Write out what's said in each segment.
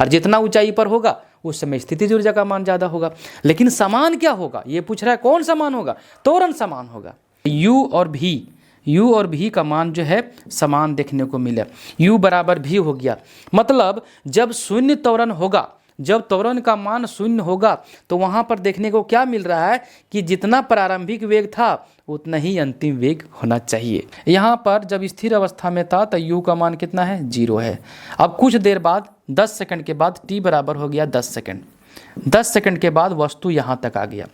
और जितना ऊंचाई पर होगा उस समय स्थितिज ऊर्जा का मान ज़्यादा होगा। लेकिन समान क्या होगा ये पूछ रहा है, कौन समान होगा? त्वरण समान होगा। U और V का मान जो है समान देखने को मिले, U बराबर V हो गया। मतलब जब शून्य त्वरण होगा, जब त्वरण का मान शून्य होगा तो वहाँ पर देखने को क्या मिल रहा है कि जितना प्रारंभिक वेग था उतना ही अंतिम वेग होना चाहिए। यहाँ पर जब स्थिर अवस्था में था तो U का मान कितना है? 0 है। अब कुछ देर बाद 10 सेकंड के बाद t बराबर हो गया 10 सेकंड। 10 सेकंड के बाद वस्तु यहाँ तक आ गया,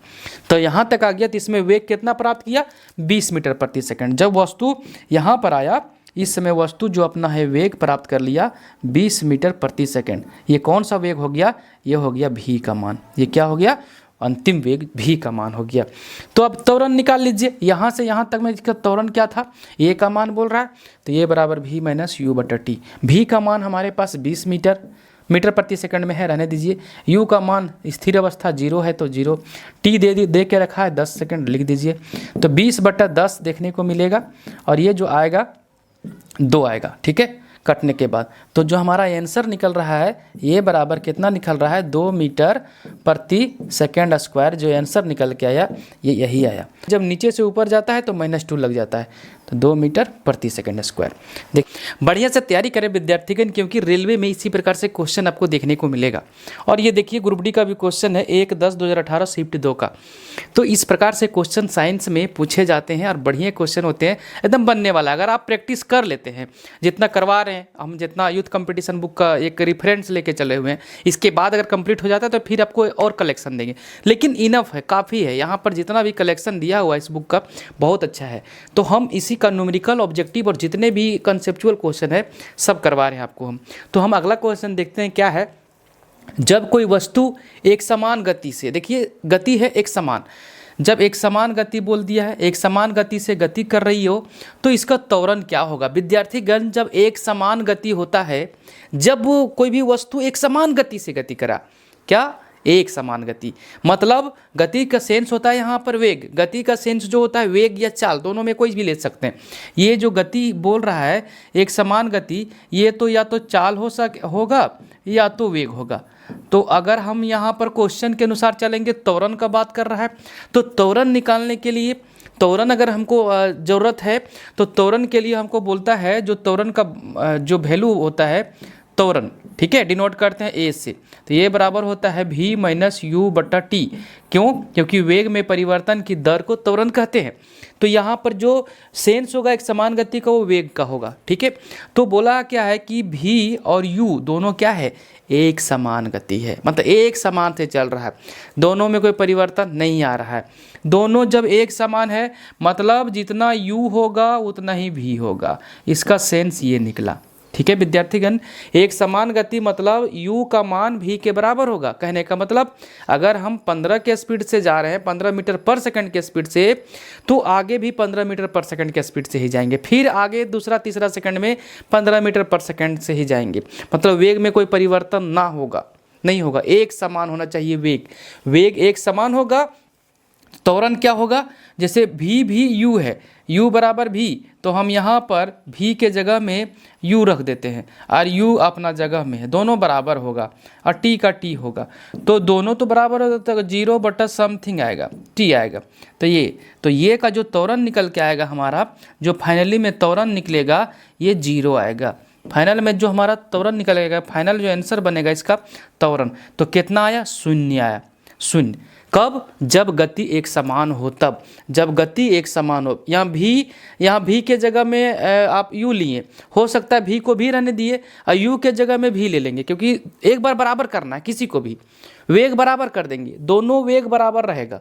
तो यहाँ तक आ गया तो इसमें वेग कितना प्राप्त किया? 20 मीटर प्रति सेकंड। जब वस्तु यहाँ पर आया इस समय वस्तु जो अपना है वेग प्राप्त कर लिया 20 मीटर प्रति सेकंड। ये कौन सा वेग हो गया? ये हो गया v का मान। ये क्या हो गया? अंतिम वेग v का मान हो गया। तो अब त्वरण निकाल लीजिए, यहाँ से यहाँ तक में इसका त्वरण क्या था? a का मान बोल रहा है, तो ये बराबर v माइनस यू बटा टी। v का मान हमारे पास 20 मीटर प्रति सेकंड में है, रहने दीजिए। u का मान स्थिर अवस्था 0 है तो 0, t दे के रखा है 10 सेकंड, लिख दीजिए। तो 20/10 देखने को मिलेगा और ये जो आएगा 2 आएगा, ठीक है, कटने के बाद। तो जो हमारा आंसर निकल रहा है ये बराबर कितना निकल रहा है? 2 मीटर प्रति सेकंड स्क्वायर। जो आंसर निकल के आया ये यही आया। जब नीचे से ऊपर जाता है तो -2 लग जाता है, तो 2 मीटर प्रति सेकंड स्क्वायर। देख बढ़िया से तैयारी करें विद्यार्थीगण, क्योंकि रेलवे में इसी प्रकार से क्वेश्चन आपको देखने को मिलेगा। और ये देखिए ग्रुप डी का भी क्वेश्चन है 1/10/2018 शिफ्ट 2 का। तो इस प्रकार से क्वेश्चन साइंस में पूछे जाते हैं और बढ़िया क्वेश्चन होते हैं, एकदम बनने वाला। अगर आप प्रैक्टिस कर लेते हैं, जितना करवा रहे हैं हम, जितना यूथ कंपटीशन बुक का एक रेफरेंस लेके चले हुए हैं, इसके बाद अगर कंप्लीट हो जाता है तो फिर आपको और कलेक्शन देंगे। लेकिन इनफ है, काफ़ी है। यहाँ पर जितना भी कलेक्शन दिया हुआ है इस बुक का बहुत अच्छा है। तो हम इसी का न्यूमेरिकल ऑब्जेक्टिव और जितने भी कंसेप्चुअल क्वेश्चन है सब करवा रहे हैं आपको हम। तो हम अगला क्वेश्चन देखते हैं क्या है। जब कोई वस्तु एक समान गति से, देखिए गति है एक समान, जब एक समान गति बोल दिया है, एक समान गति से गति कर रही हो तो इसका त्वरण क्या होगा? विद्यार्थीगण जब एक समान गति होता है, जब वो कोई भी वस्तु एक समान गति से गति करा, क्या? एक समान गति, मतलब गति का सेंस होता है यहाँ पर वेग। गति का सेंस जो होता है वेग या चाल, दोनों में कोई भी ले सकते हैं। ये जो गति बोल रहा है एक समान गति, ये तो या तो चाल होगा या तो वेग होगा। तो अगर हम यहाँ पर क्वेश्चन के अनुसार चलेंगे, त्वरण का बात कर रहा है, तो त्वरण निकालने के लिए, त्वरण अगर हमको ज़रूरत है तो त्वरण के लिए हमको बोलता है जो त्वरण का जो वैल्यू होता है त्वरण, ठीक है, डिनोट करते हैं ए से, तो ये बराबर होता है v माइनस यू बटा टी। क्यों? क्योंकि वेग में परिवर्तन की दर को त्वरण कहते हैं। तो यहाँ पर जो सेंस होगा एक समान गति का वो वेग का होगा, ठीक है। तो बोला क्या है कि v और u दोनों क्या है? एक समान गति है, मतलब एक समान से चल रहा है, दोनों में कोई परिवर्तन नहीं आ रहा है। दोनों जब एक समान है मतलब जितना u होगा उतना ही v होगा, इसका सेंस ये निकला, ठीक है विद्यार्थीगण। एक समान गति मतलब u का मान v के बराबर होगा। कहने का मतलब अगर हम 15 के स्पीड से जा रहे हैं, 15 मीटर पर सेकंड के स्पीड से, तो आगे भी 15 मीटर पर सेकंड के स्पीड से ही जाएंगे, फिर आगे दूसरा तीसरा सेकंड में 15 मीटर पर सेकंड से ही जाएंगे। मतलब वेग में कोई परिवर्तन ना होगा, नहीं होगा, एक समान होना चाहिए वेग एक समान होगा। त्वरण क्या होगा? जैसे v भी u है, u बराबर v, तो हम यहाँ पर v के जगह में u रख देते हैं और u अपना जगह में है, दोनों बराबर होगा और t का t होगा, तो दोनों तो बराबर होगा तो 0/समथिंग आएगा, t आएगा। तो ये का जो त्वरण निकल के आएगा हमारा, जो फाइनली में त्वरण निकलेगा ये 0 आएगा। फाइनल में जो हमारा त्वरण निकलेगा, फाइनल जो आंसर बनेगा इसका त्वरण, तो कितना आया? 0 आया, 0। कब? जब गति एक समान हो, तब जब गति एक समान हो। यहाँ भी के जगह में आप u लिए, हो सकता है भी को भी रहने दिए और u के जगह में भी ले लेंगे, क्योंकि एक बार बराबर करना है, किसी को भी वेग बराबर कर देंगे, दोनों वेग बराबर रहेगा।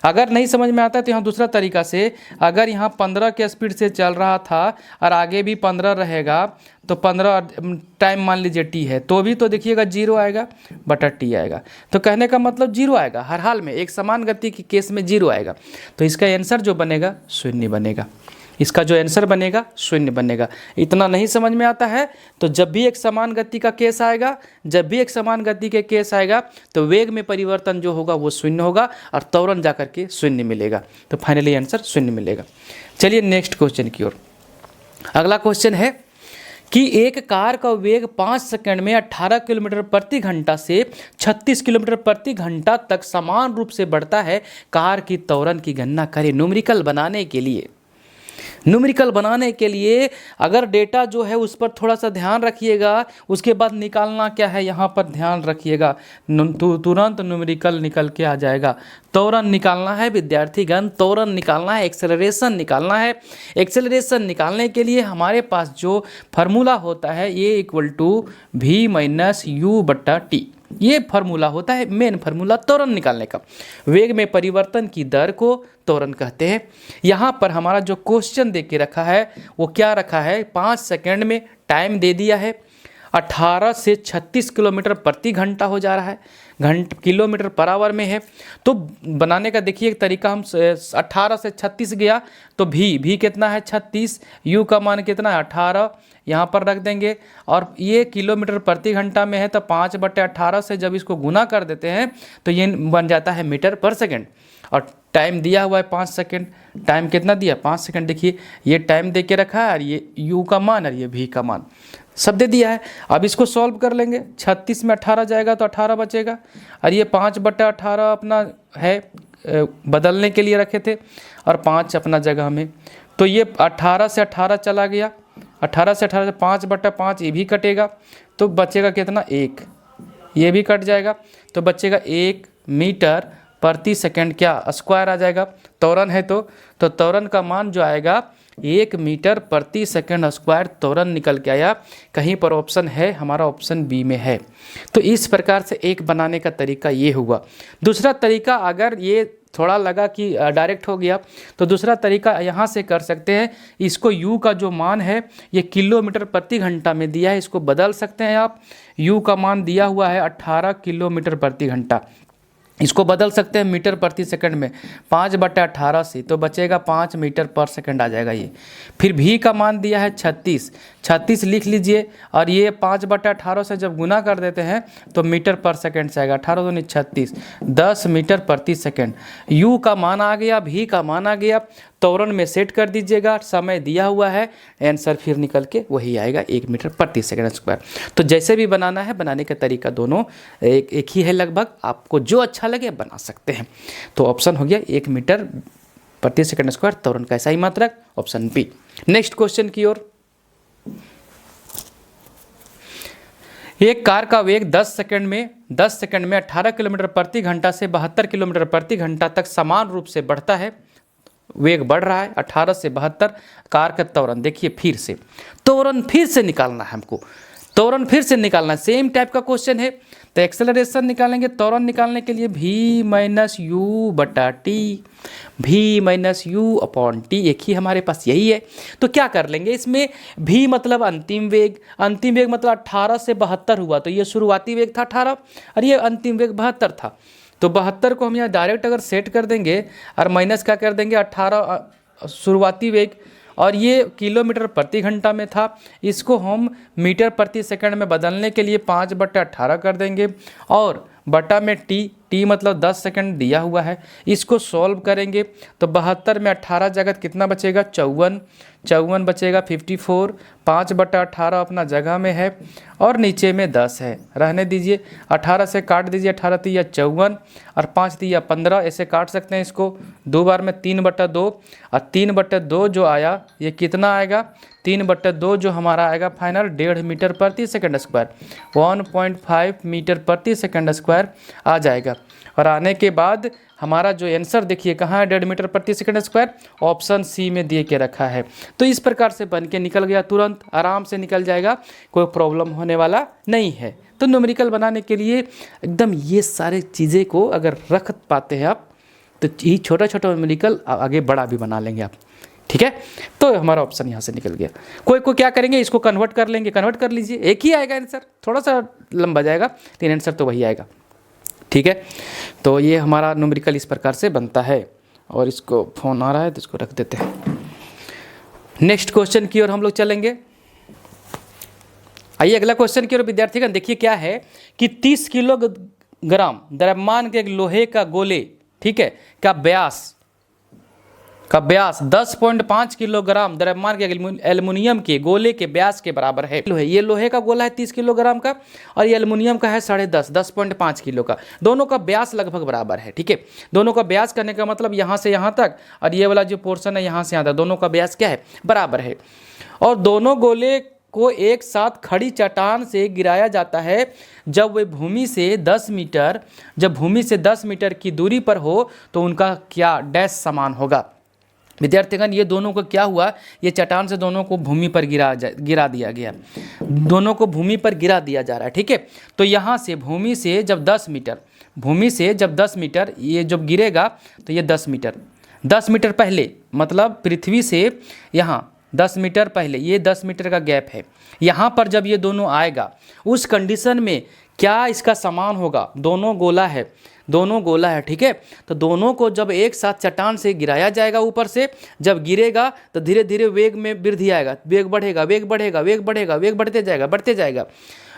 अगर नहीं समझ में आता है तो यहाँ दूसरा तरीका से, अगर यहाँ 15 के स्पीड से चल रहा था और आगे भी 15 रहेगा, तो 15 टाइम मान लीजिए t है, तो भी तो देखिएगा 0 आएगा बटा t आएगा। तो कहने का मतलब 0 आएगा, हर हाल में एक समान गति के केस में 0 आएगा। तो इसका आंसर जो बनेगा 0 बनेगा, इसका जो आंसर बनेगा 0 बनेगा। इतना नहीं समझ में आता है तो जब भी एक समान गति का केस आएगा, जब भी एक समान गति के केस आएगा तो वेग में परिवर्तन जो होगा वो 0 होगा और त्वरण जाकर के 0 मिलेगा। तो फाइनली आंसर 0 मिलेगा। चलिए नेक्स्ट क्वेश्चन की ओर। अगला क्वेश्चन है कि एक कार का वेग 5 सेकंड में 18 किलोमीटर प्रति घंटा से 36 किलोमीटर प्रति घंटा तक समान रूप से बढ़ता है। कार की त्वरण की गणना करें। न्यूमेरिकल बनाने के लिए अगर डेटा जो है उस पर थोड़ा सा ध्यान रखिएगा, उसके बाद निकालना क्या है यहाँ पर ध्यान रखिएगा, तुरंत न्यूमेरिकल निकल के आ जाएगा। त्वरण निकालना है विद्यार्थीगण, त्वरण निकालना है, एक्सेलरेशन निकालना है। एक्सेलरेशन निकालने के लिए हमारे पास जो फार्मूला होता है A equal to V minus U बट्टा टी, ये फार्मूला होता है मेन फार्मूला त्वरण निकालने का। वेग में परिवर्तन की दर को त्वरण कहते हैं। यहाँ पर हमारा जो क्वेश्चन दे के रखा है वो क्या रखा है, 5 सेकंड में टाइम दे दिया है, 18 से 36 किलोमीटर प्रति घंटा हो जा रहा है, किलोमीटर पर आवर में है। तो बनाने का देखिए एक तरीका, हम 18 से 36 गया तो भी कितना है 36, यू का मान कितना है 18, यहाँ पर रख देंगे, और ये किलोमीटर प्रति घंटा में है तो 5/18 से जब इसको गुना कर देते हैं तो ये बन जाता है मीटर पर सेकंड। और टाइम दिया हुआ है 5 सेकंड, टाइम कितना दिया 5 सेकंड। देखिए ये टाइम दे के रखा है और ये यू का मान और ये भी का मान सब दे दिया है। अब इसको सॉल्व कर लेंगे, 36 में 18 जाएगा तो 18 बचेगा, और ये 5/18 अपना है बदलने के लिए रखे थे और 5 अपना जगह में, तो ये 18 से 18 चला गया, 18 से 18 से 5/5 ये भी कटेगा तो बचेगा कितना 1, ये भी कट जाएगा तो बचेगा 1 मीटर प्रति सेकंड क्या स्क्वायर आ जाएगा। त्वरण है तो त्वरण का मान जो आएगा 1 मीटर प्रति सेकंड स्क्वायर त्वरण निकल के आया। कहीं पर ऑप्शन है, हमारा ऑप्शन बी में है। तो इस प्रकार से एक बनाने का तरीका ये हुआ। दूसरा तरीका, अगर ये थोड़ा लगा कि डायरेक्ट हो गया तो दूसरा तरीका यहाँ से कर सकते हैं। इसको u का जो मान है ये किलोमीटर प्रति घंटा में दिया है, इसको बदल सकते हैं आप। u का मान दिया हुआ है 18 किलोमीटर प्रति घंटा, इसको बदल सकते हैं मीटर प्रति सेकंड में, 5/18 से तो बचेगा 5 मीटर पर सेकंड आ जाएगा ये। फिर भी का मान दिया है 36 लिख लीजिए, और ये 5/18 से जब गुना कर देते हैं तो मीटर पर सेकंड से आएगा, 18 दूनी 36, 10 मीटर प्रति सेकंड। यू का मान आ गया, भी का मान आ गया, त्वरण में सेट कर दीजिएगा, समय दिया हुआ है, आंसर फिर निकल के वही आएगा 1 मीटर प्रति सेकंड स्क्वायर। तो जैसे भी बनाना है, बनाने का तरीका दोनों एक ही है लगभग, आपको जो अच्छा लगे बना सकते हैं। तो ऑप्शन हो गया 1 मीटर प्रति सेकंड स्क्वायर त्वरण का सही मात्रक, ऑप्शन बी। नेक्स्ट क्वेश्चन की ओर। एक कार का वेग 10 सेकंड में 18 किलोमीटर प्रति घंटा से 72 किलोमीटर प्रति घंटा तक समान रूप से बढ़ता है। वेग बढ़ रहा है 18 से 72। कार का त्वरण देखिए, फिर से त्वरण फिर से निकालना है हमको, त्वरण फिर से निकालना, सेम टाइप का क्वेश्चन है। तो एक्सेलरेशन निकालेंगे, त्वरण निकालने के लिए v माइनस यू बटा T, v minus you upon T, एक ही हमारे पास यही है। तो क्या कर लेंगे इसमें, v मतलब अंतिम वेग मतलब 18 से 72 हुआ, तो ये शुरुआती वेग था 18 और ये अंतिम वेग 72 था। तो 72 को हम यहाँ डायरेक्ट अगर सेट कर देंगे और माइनस क्या कर देंगे 18 शुरुआती वेग, और ये किलोमीटर प्रति घंटा में था, इसको हम मीटर प्रति सेकंड में बदलने के लिए 5/18 कर देंगे, और बटा में टी मतलब 10 सेकंड दिया हुआ है। इसको सॉल्व करेंगे तो 72 में 18 जगह कितना बचेगा 54 बचेगा, 54, 5/18 अपना जगह में है और नीचे में 10 है, रहने दीजिए। 18 से काट दीजिए, 18 तिया 54 और 5 तिया 15, ऐसे काट सकते हैं इसको। 2 बार में 3/2, और 3/2 जो आया ये कितना आएगा, 3/2 जो हमारा आएगा फाइनल 1.5 मीटर प्रति सेकंड स्क्वायर, 1.5 मीटर प्रति सेकंड स्क्वायर आ जाएगा। और आने के बाद हमारा जो आंसर देखिए कहाँ है, 1.5 मीटर प्रति सेकंड स्क्वायर, ऑप्शन सी में दिए के रखा है। तो इस प्रकार से बन के निकल गया, तुरंत आराम से निकल जाएगा, कोई प्रॉब्लम होने वाला नहीं है। तो न्यूमेरिकल बनाने के लिए एकदम ये सारे चीज़ें को अगर रख पाते हैं आप तो ये छोटा छोटा न्यूमेरिकल आगे बड़ा भी बना लेंगे आप, ठीक है। तो हमारा ऑप्शन यहाँ से निकल गया। कोई को क्या करेंगे, इसको कन्वर्ट कर लेंगे, कन्वर्ट कर लीजिए, एक ही आएगा आंसर, थोड़ा सा लंबा जाएगा लेकिन आंसर तो वही आएगा, ठीक है। तो ये हमारा न्यूमेरिकल इस प्रकार से बनता है। और इसको फ़ोन आ रहा है तो इसको रख देते हैं। नेक्स्ट क्वेश्चन की ओर हम लोग चलेंगे। आइए अगला क्वेश्चन की ओर विद्यार्थीगण, देखिए क्या है कि 30 किलोग्राम द्रव्यमान के एक लोहे का गोले, ठीक है, का व्यास का व्यास 10.5 किलोग्राम द्रव्यमान के एल्युमिनियम के गोले के व्यास के बराबर है। ये लोहे का गोला है 30 किलोग्राम का और ये एल्युमिनियम का है 10.5 किलो का। दोनों का व्यास लगभग बराबर है। ठीक है, दोनों का व्यास करने का मतलब यहाँ से यहाँ तक और ये वाला जो पोर्शन है यहाँ से यहाँ तक, दोनों का व्यास क्या है, बराबर है। और दोनों गोले को एक साथ खड़ी चट्टान से गिराया जाता है जब वे भूमि से 10 मीटर की दूरी पर हो तो उनका क्या डैश समान होगा। विद्यार्थीगण, ये दोनों को क्या हुआ, ये चट्टान से दोनों को भूमि पर गिरा दिया गया, दोनों को भूमि पर गिरा दिया जा रहा है। ठीक है, तो यहाँ से भूमि से जब 10 मीटर ये जब गिरेगा तो ये 10 मीटर पहले, मतलब पृथ्वी से यहाँ 10 मीटर पहले, ये 10 मीटर का गैप है। यहाँ पर जब ये दोनों आएगा उस कंडीशन में क्या इसका समान होगा, दोनों गोला है। ठीक है, तो दोनों को जब एक साथ चट्टान से गिराया जाएगा, ऊपर से जब गिरेगा तो धीरे धीरे वेग में वृद्धि आएगा, वेग बढ़ते जाएगा।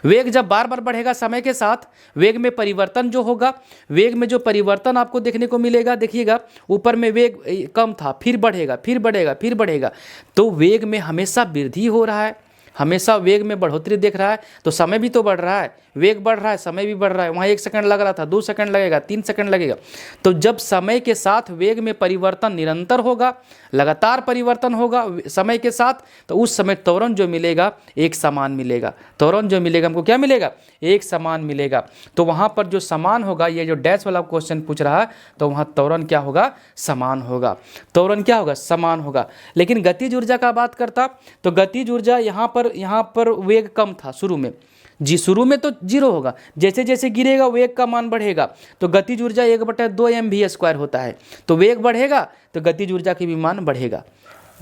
वेग जब बार बार बढ़ेगा समय के साथ, वेग में परिवर्तन जो होगा, वेग में जो परिवर्तन आपको देखने को मिलेगा, देखिएगा ऊपर में वेग कम था, फिर बढ़ेगा, तो वेग में हमेशा वृद्धि हो रहा है, हमेशा वेग में बढ़ोतरी देख रहा है। तो समय भी तो बढ़ रहा है, वेग बढ़ रहा है, समय भी बढ़ रहा है। वहाँ 1 सेकंड लग रहा था, 2 सेकंड लगेगा, 3 सेकंड लगेगा। तो जब समय के साथ वेग में परिवर्तन निरंतर होगा, लगातार परिवर्तन होगा समय के साथ, तो उस समय त्वरण जो मिलेगा एक समान मिलेगा। त्वरण जो मिलेगा हमको क्या मिलेगा, एक समान मिलेगा। तो वहाँ पर जो समान होगा, ये जो डैश वाला क्वेश्चन पूछ रहा है, तो वहाँ त्वरण क्या होगा, समान होगा। त्वरण क्या होगा, समान होगा। लेकिन गतिज ऊर्जा का बात करता तो गतिज ऊर्जा यहाँ पर वेग कम था शुरू में शुरू में तो 0 होगा, जैसे जैसे गिरेगा वेग का मान बढ़ेगा। तो गतिज ऊर्जा 1/2 mv² होता है। तो वेग बढ़ेगा तो गतिज ऊर्जा की भी मान बढ़ेगा,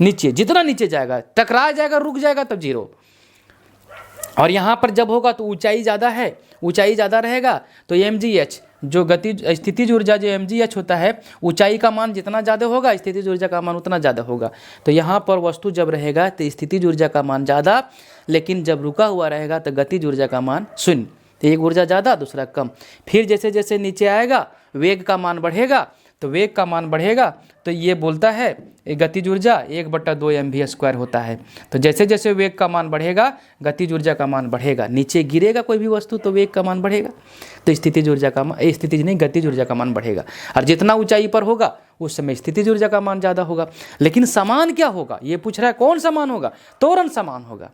नीचे जितना नीचे जाएगा, टकरा जाएगा, रुक जाएगा तब 0। और यहाँ पर जब होगा तो ऊंचाई ज़्यादा रहेगा, तो mgh जो स्थितिज ऊर्जा जो mgh होता है, ऊंचाई का मान जितना ज़्यादा होगा स्थितिज ऊर्जा का मान उतना ज़्यादा होगा। तो यहाँ पर वस्तु जब रहेगा तो स्थितिज ऊर्जा का मान ज़्यादा, लेकिन जब रुका हुआ रहेगा तो गतिज ऊर्जा का मान 0। तो एक ऊर्जा ज़्यादा दूसरा कम। फिर जैसे जैसे नीचे आएगा वेग का मान बढ़ेगा, तो वेग का मान बढ़ेगा तो ये बोलता है गतिज ऊर्जा 1/2 mv² होता है। तो जैसे जैसे वेग का मान बढ़ेगा गतिज ऊर्जा का मान बढ़ेगा, नीचे गिरेगा कोई भी वस्तु तो वेग का मान बढ़ेगा, तो स्थितिज ऊर्जा का मान गतिज ऊर्जा का मान बढ़ेगा। और जितना ऊंचाई पर होगा उस समय स्थितिज ऊर्जा का मान ज़्यादा होगा। लेकिन समान क्या होगा, ये पूछ रहा है कौन समान होगा, त्वरण समान होगा।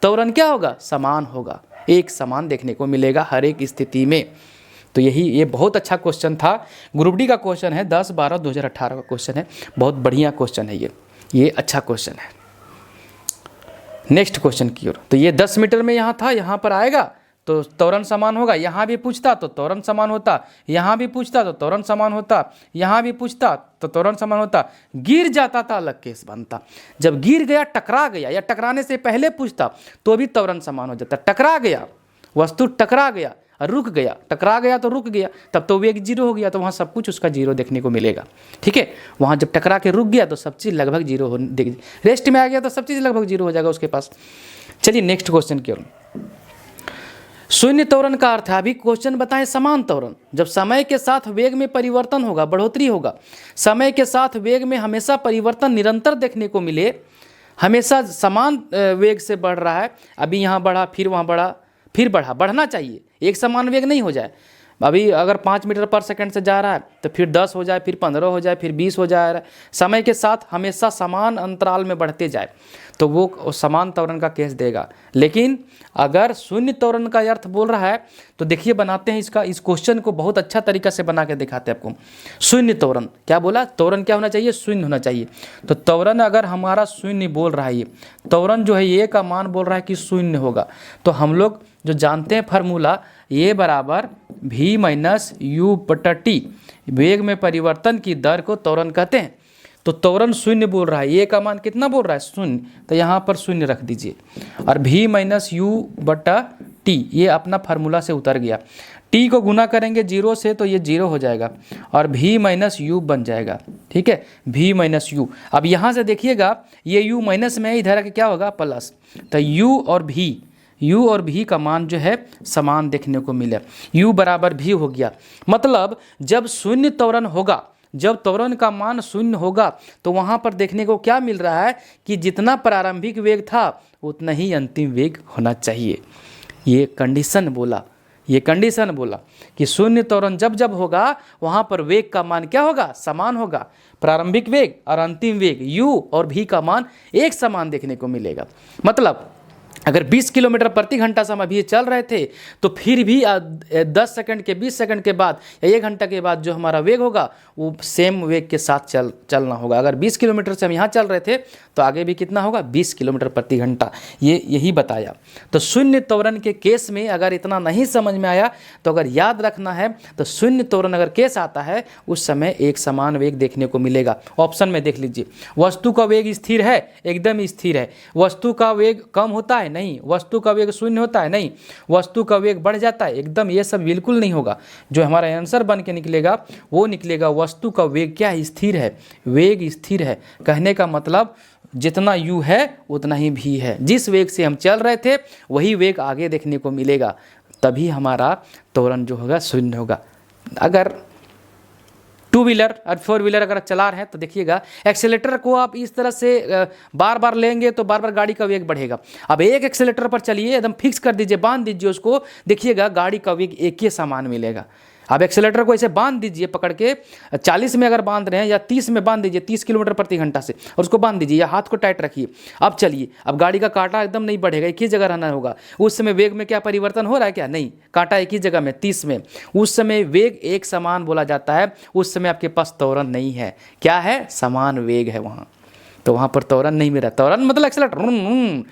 त्वरण क्या होगा, समान होगा, एक समान देखने को मिलेगा हर एक स्थिति में। तो ये बहुत अच्छा क्वेश्चन था, ग्रुप डी का क्वेश्चन है, 10/12/2018 का क्वेश्चन है, बहुत बढ़िया क्वेश्चन है ये अच्छा क्वेश्चन है। नेक्स्ट क्वेश्चन की ओर, तो ये 10 मीटर में यहाँ था, यहाँ पर आएगा तो त्वरण समान होगा। यहाँ भी पूछता तो त्वरण समान होता, यहाँ भी पूछता तो त्वरण समान होता, यहाँ भी पूछता तो त्वरण समान होता। गिर जाता था अलग केस बनता, जब गिर गया, टकरा गया, या टकराने से पहले पूछता तो भी त्वरण समान हो जाता। टकरा गया, वस्तु टकरा गया और रुक गया, टकरा गया तो रुक गया, तब तो वेग 0 हो गया, तो वहाँ सब कुछ उसका 0 देखने को मिलेगा। ठीक है, वहाँ जब टकरा के रुक गया तो सब चीज़ लगभग 0 हो, रेस्ट में आ गया तो सब चीज़ लगभग 0 हो जाएगा उसके पास। चलिए नेक्स्ट क्वेश्चन की ओर। शून्य त्वरण का अर्थ है, अभी क्वेश्चन बताएं समान त्वरण। जब समय के साथ वेग में परिवर्तन होगा, बढ़ोतरी होगा, समय के साथ वेग में हमेशा परिवर्तन निरंतर देखने को मिले, हमेशा समान वेग से बढ़ रहा है, अभी यहाँ बढ़ा, फिर वहाँ बढ़ा, फिर बढ़ना चाहिए, एक समान वेग नहीं हो जाए। अभी अगर 5 मीटर पर सेकंड से जा रहा है तो फिर 10 हो जाए, फिर 15 हो जाए, फिर 20 हो जाए, समय के साथ हमेशा समान अंतराल में बढ़ते जाए तो वो समान त्वरण का केस देगा। लेकिन अगर शून्य त्वरण का अर्थ बोल रहा है तो देखिए बनाते हैं इसका, इस क्वेश्चन को बहुत अच्छा तरीका से बना के दिखाते हैं आपको। शून्य त्वरण क्या बोला, त्वरण क्या होना चाहिए, शून्य होना चाहिए। तो त्वरण अगर हमारा शून्य बोल रहा है, ये त्वरण जो है ये का मान बोल रहा है कि शून्य होगा, तो हम लोग जो जानते हैं फार्मूला, ये बराबर v - u/t, वेग में परिवर्तन की दर को त्वरण कहते हैं। तो त्वरण शून्य बोल रहा है, ये का मान कितना बोल रहा है, 0, तो यहाँ पर 0 रख दीजिए। और v - u/t ये अपना फार्मूला से उतर गया, t को गुना करेंगे 0 से तो ये 0 हो जाएगा और v - u बन जाएगा। ठीक है, v - u। अब यहाँ से देखिएगा ये u माइनस में इधर आके क्या होगा, प्लस, तो u और v का मान जो है समान देखने को मिले, u बराबर v हो गया। मतलब जब शून्य त्वरण होगा, जब त्वरण का मान शून्य होगा तो वहाँ पर देखने को क्या मिल रहा है कि जितना प्रारंभिक वेग था उतना ही अंतिम वेग होना चाहिए। ये कंडीशन बोला कि शून्य त्वरण जब जब होगा वहाँ पर वेग का मान क्या होगा, समान होगा। प्रारंभिक वेग और अंतिम वेग u और v का मान एक समान देखने को मिलेगा। मतलब अगर 20 किलोमीटर प्रति घंटा से हम अभी चल रहे थे तो फिर भी 10 सेकंड के 20 सेकंड के बाद या 1 घंटा के बाद जो हमारा वेग होगा वो सेम वेग के साथ चलना होगा। अगर 20 किलोमीटर से हम यहाँ चल रहे थे तो आगे भी कितना होगा, 20 किलोमीटर प्रति घंटा। यही बताया। तो शून्य त्वरण के केस में अगर इतना नहीं समझ में आया तो अगर याद रखना है तो शून्य त्वरण अगर केस आता है उस समय एक समान वेग देखने को मिलेगा। ऑप्शन में देख लीजिए, वस्तु का वेग स्थिर है, एकदम स्थिर है। वस्तु का वेग कम होता है, नहीं। वस्तु का वेग शून्य होता है, नहीं। वस्तु का वेग बढ़ जाता है, एकदम ये सब बिल्कुल नहीं होगा। जो हमारा आंसर बन के निकलेगा वो निकलेगा वस्तु का वेग क्या है, स्थिर है। वेग स्थिर है कहने का मतलब जितना u है उतना ही v है। जिस वेग से हम चल रहे थे वही वेग आगे देखने को मिलेगा, तभी हमारा त्वरण जो होगा शून्य होगा। अगर 2 व्हीलर और 4 व्हीलर अगर चला रहे हैं तो देखिएगा एक्सेलेटर को आप इस तरह से बार बार लेंगे तो बार बार गाड़ी का वेग बढ़ेगा। अब एक एक्सेलेटर पर चलिए, एकदम फिक्स कर दीजिए, बांध दीजिए उसको, देखिएगा गाड़ी का वेग एक ही समान मिलेगा। अब एक्सेलेटर को ऐसे बांध दीजिए पकड़ के, 40 में अगर बांध रहे हैं या 30 में बांध दीजिए, 30 किलोमीटर प्रति घंटा से, और उसको बांध दीजिए या हाथ को टाइट रखिए। अब चलिए, अब गाड़ी का कांटा एकदम नहीं बढ़ेगा, एक ही जगह रहना होगा। उस समय वेग में क्या परिवर्तन हो रहा है क्या, नहीं। कांटा एक ही जगह में 30 में, उस समय वेग एक समान बोला जाता है। उस समय आपके पास त्वरण नहीं है, क्या है, समान वेग है वहाँ, तो वहाँ पर त्वरण नहीं मिल रहा। त्वरण मतलब एक्सेलेटर,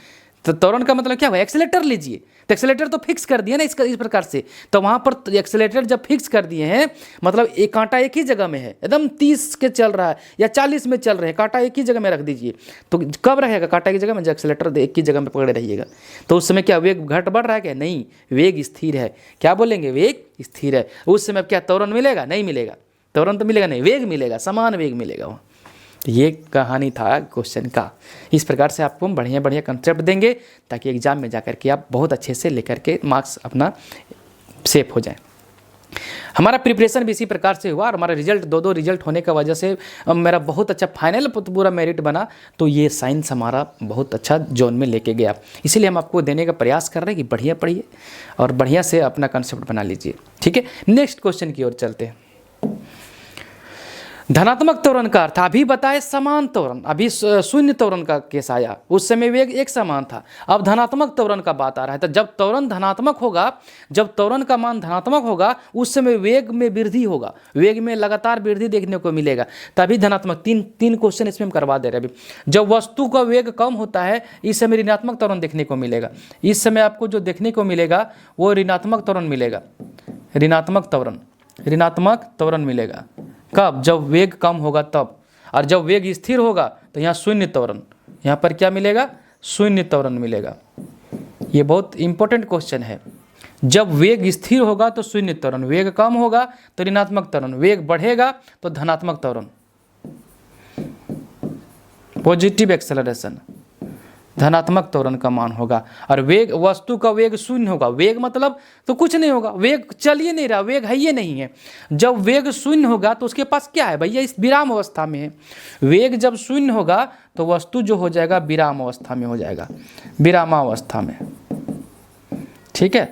तो त्वरण का मतलब क्या हुआ, एक्सेलेटर लीजिए, तो एक्सेलेटर तो फिक्स कर दिया ना इस प्रकार से। तो वहाँ पर एक्सेलेटर जब फिक्स कर दिए हैं मतलब एक कांटा एक ही जगह में है, एकदम 30 के चल रहा है या 40 में चल रहे हैं, कांटा एक ही जगह में रख दीजिए। तो कब रहेगा कांटा की जगह में, जब एक्सेलेटर एक ही जगह में पकड़े रहिएगा। तो उस समय क्या वेग घट बढ़ रहा है क्या, नहीं, वेग स्थिर है। क्या बोलेंगे, वेग स्थिर है। उस समय क्या त्वरण मिलेगा, नहीं मिलेगा। त्वरण तो मिलेगा नहीं, वेग मिलेगा, समान वेग मिलेगा वहाँ। तो ये कहानी था क्वेश्चन का। इस प्रकार से आपको हम बढ़िया बढ़िया कंसेप्ट देंगे ताकि एग्जाम में जाकर के आप बहुत अच्छे से लेकर के मार्क्स अपना सेफ हो जाए। हमारा प्रिपरेशन भी इसी प्रकार से हुआ और हमारा रिजल्ट 2-2 रिजल्ट होने की वजह से मेरा बहुत अच्छा फाइनल पूरा मेरिट बना। तो ये साइंस हमारा बहुत अच्छा जोन में लेके गया, इसीलिए हम आपको देने का प्रयास कर रहे हैं कि बढ़िया पढ़िए और बढ़िया से अपना कंसेप्ट बना लीजिए। ठीक है, नेक्स्ट क्वेश्चन की ओर चलते हैं। धनात्मक त्वरण का अर्थ अभी बताए समान त्वरण, अभी शून्य त्वरण का केस आया, उस समय वेग एक समान था। अब धनात्मक त्वरण का बात आ रहा है, तो जब त्वरण धनात्मक होगा, जब त्वरण का मान धनात्मक होगा उस समय वेग में वृद्धि होगा, वेग में लगातार वृद्धि देखने को मिलेगा, तभी धनात्मक। तीन क्वेश्चन इसमें हम करवा दे रहे हैं अभी। जब वस्तु का वेग कम होता है इस समय ऋणात्मक त्वरण देखने को मिलेगा। इस समय आपको जो देखने को मिलेगा वो ऋणात्मक त्वरण मिलेगा, ऋणात्मक त्वरण मिलेगा। कब, जब वेग कम होगा तब। और जब वेग स्थिर होगा तो यहाँ शून्य त्वरण, यहाँ पर क्या मिलेगा, शून्य त्वरण मिलेगा। ये बहुत इंपॉर्टेंट क्वेश्चन है। जब वेग स्थिर होगा तो शून्य त्वरण, वेग कम होगा तो ऋणात्मक त्वरण, वेग बढ़ेगा तो धनात्मक त्वरण, पॉजिटिव एक्सेलरेशन, धनात्मक त्वरण का मान होगा। और वेग, वस्तु का वेग शून्य होगा, वेग मतलब तो कुछ नहीं होगा, वेग चल ही नहीं रहा, वेग है ये नहीं है। जब वेग शून्य होगा तो उसके पास क्या है भैया, इस विराम अवस्था में है। वेग जब शून्य होगा तो वस्तु जो हो जाएगा विराम अवस्था में हो जाएगा, विरामावस्था में। ठीक है,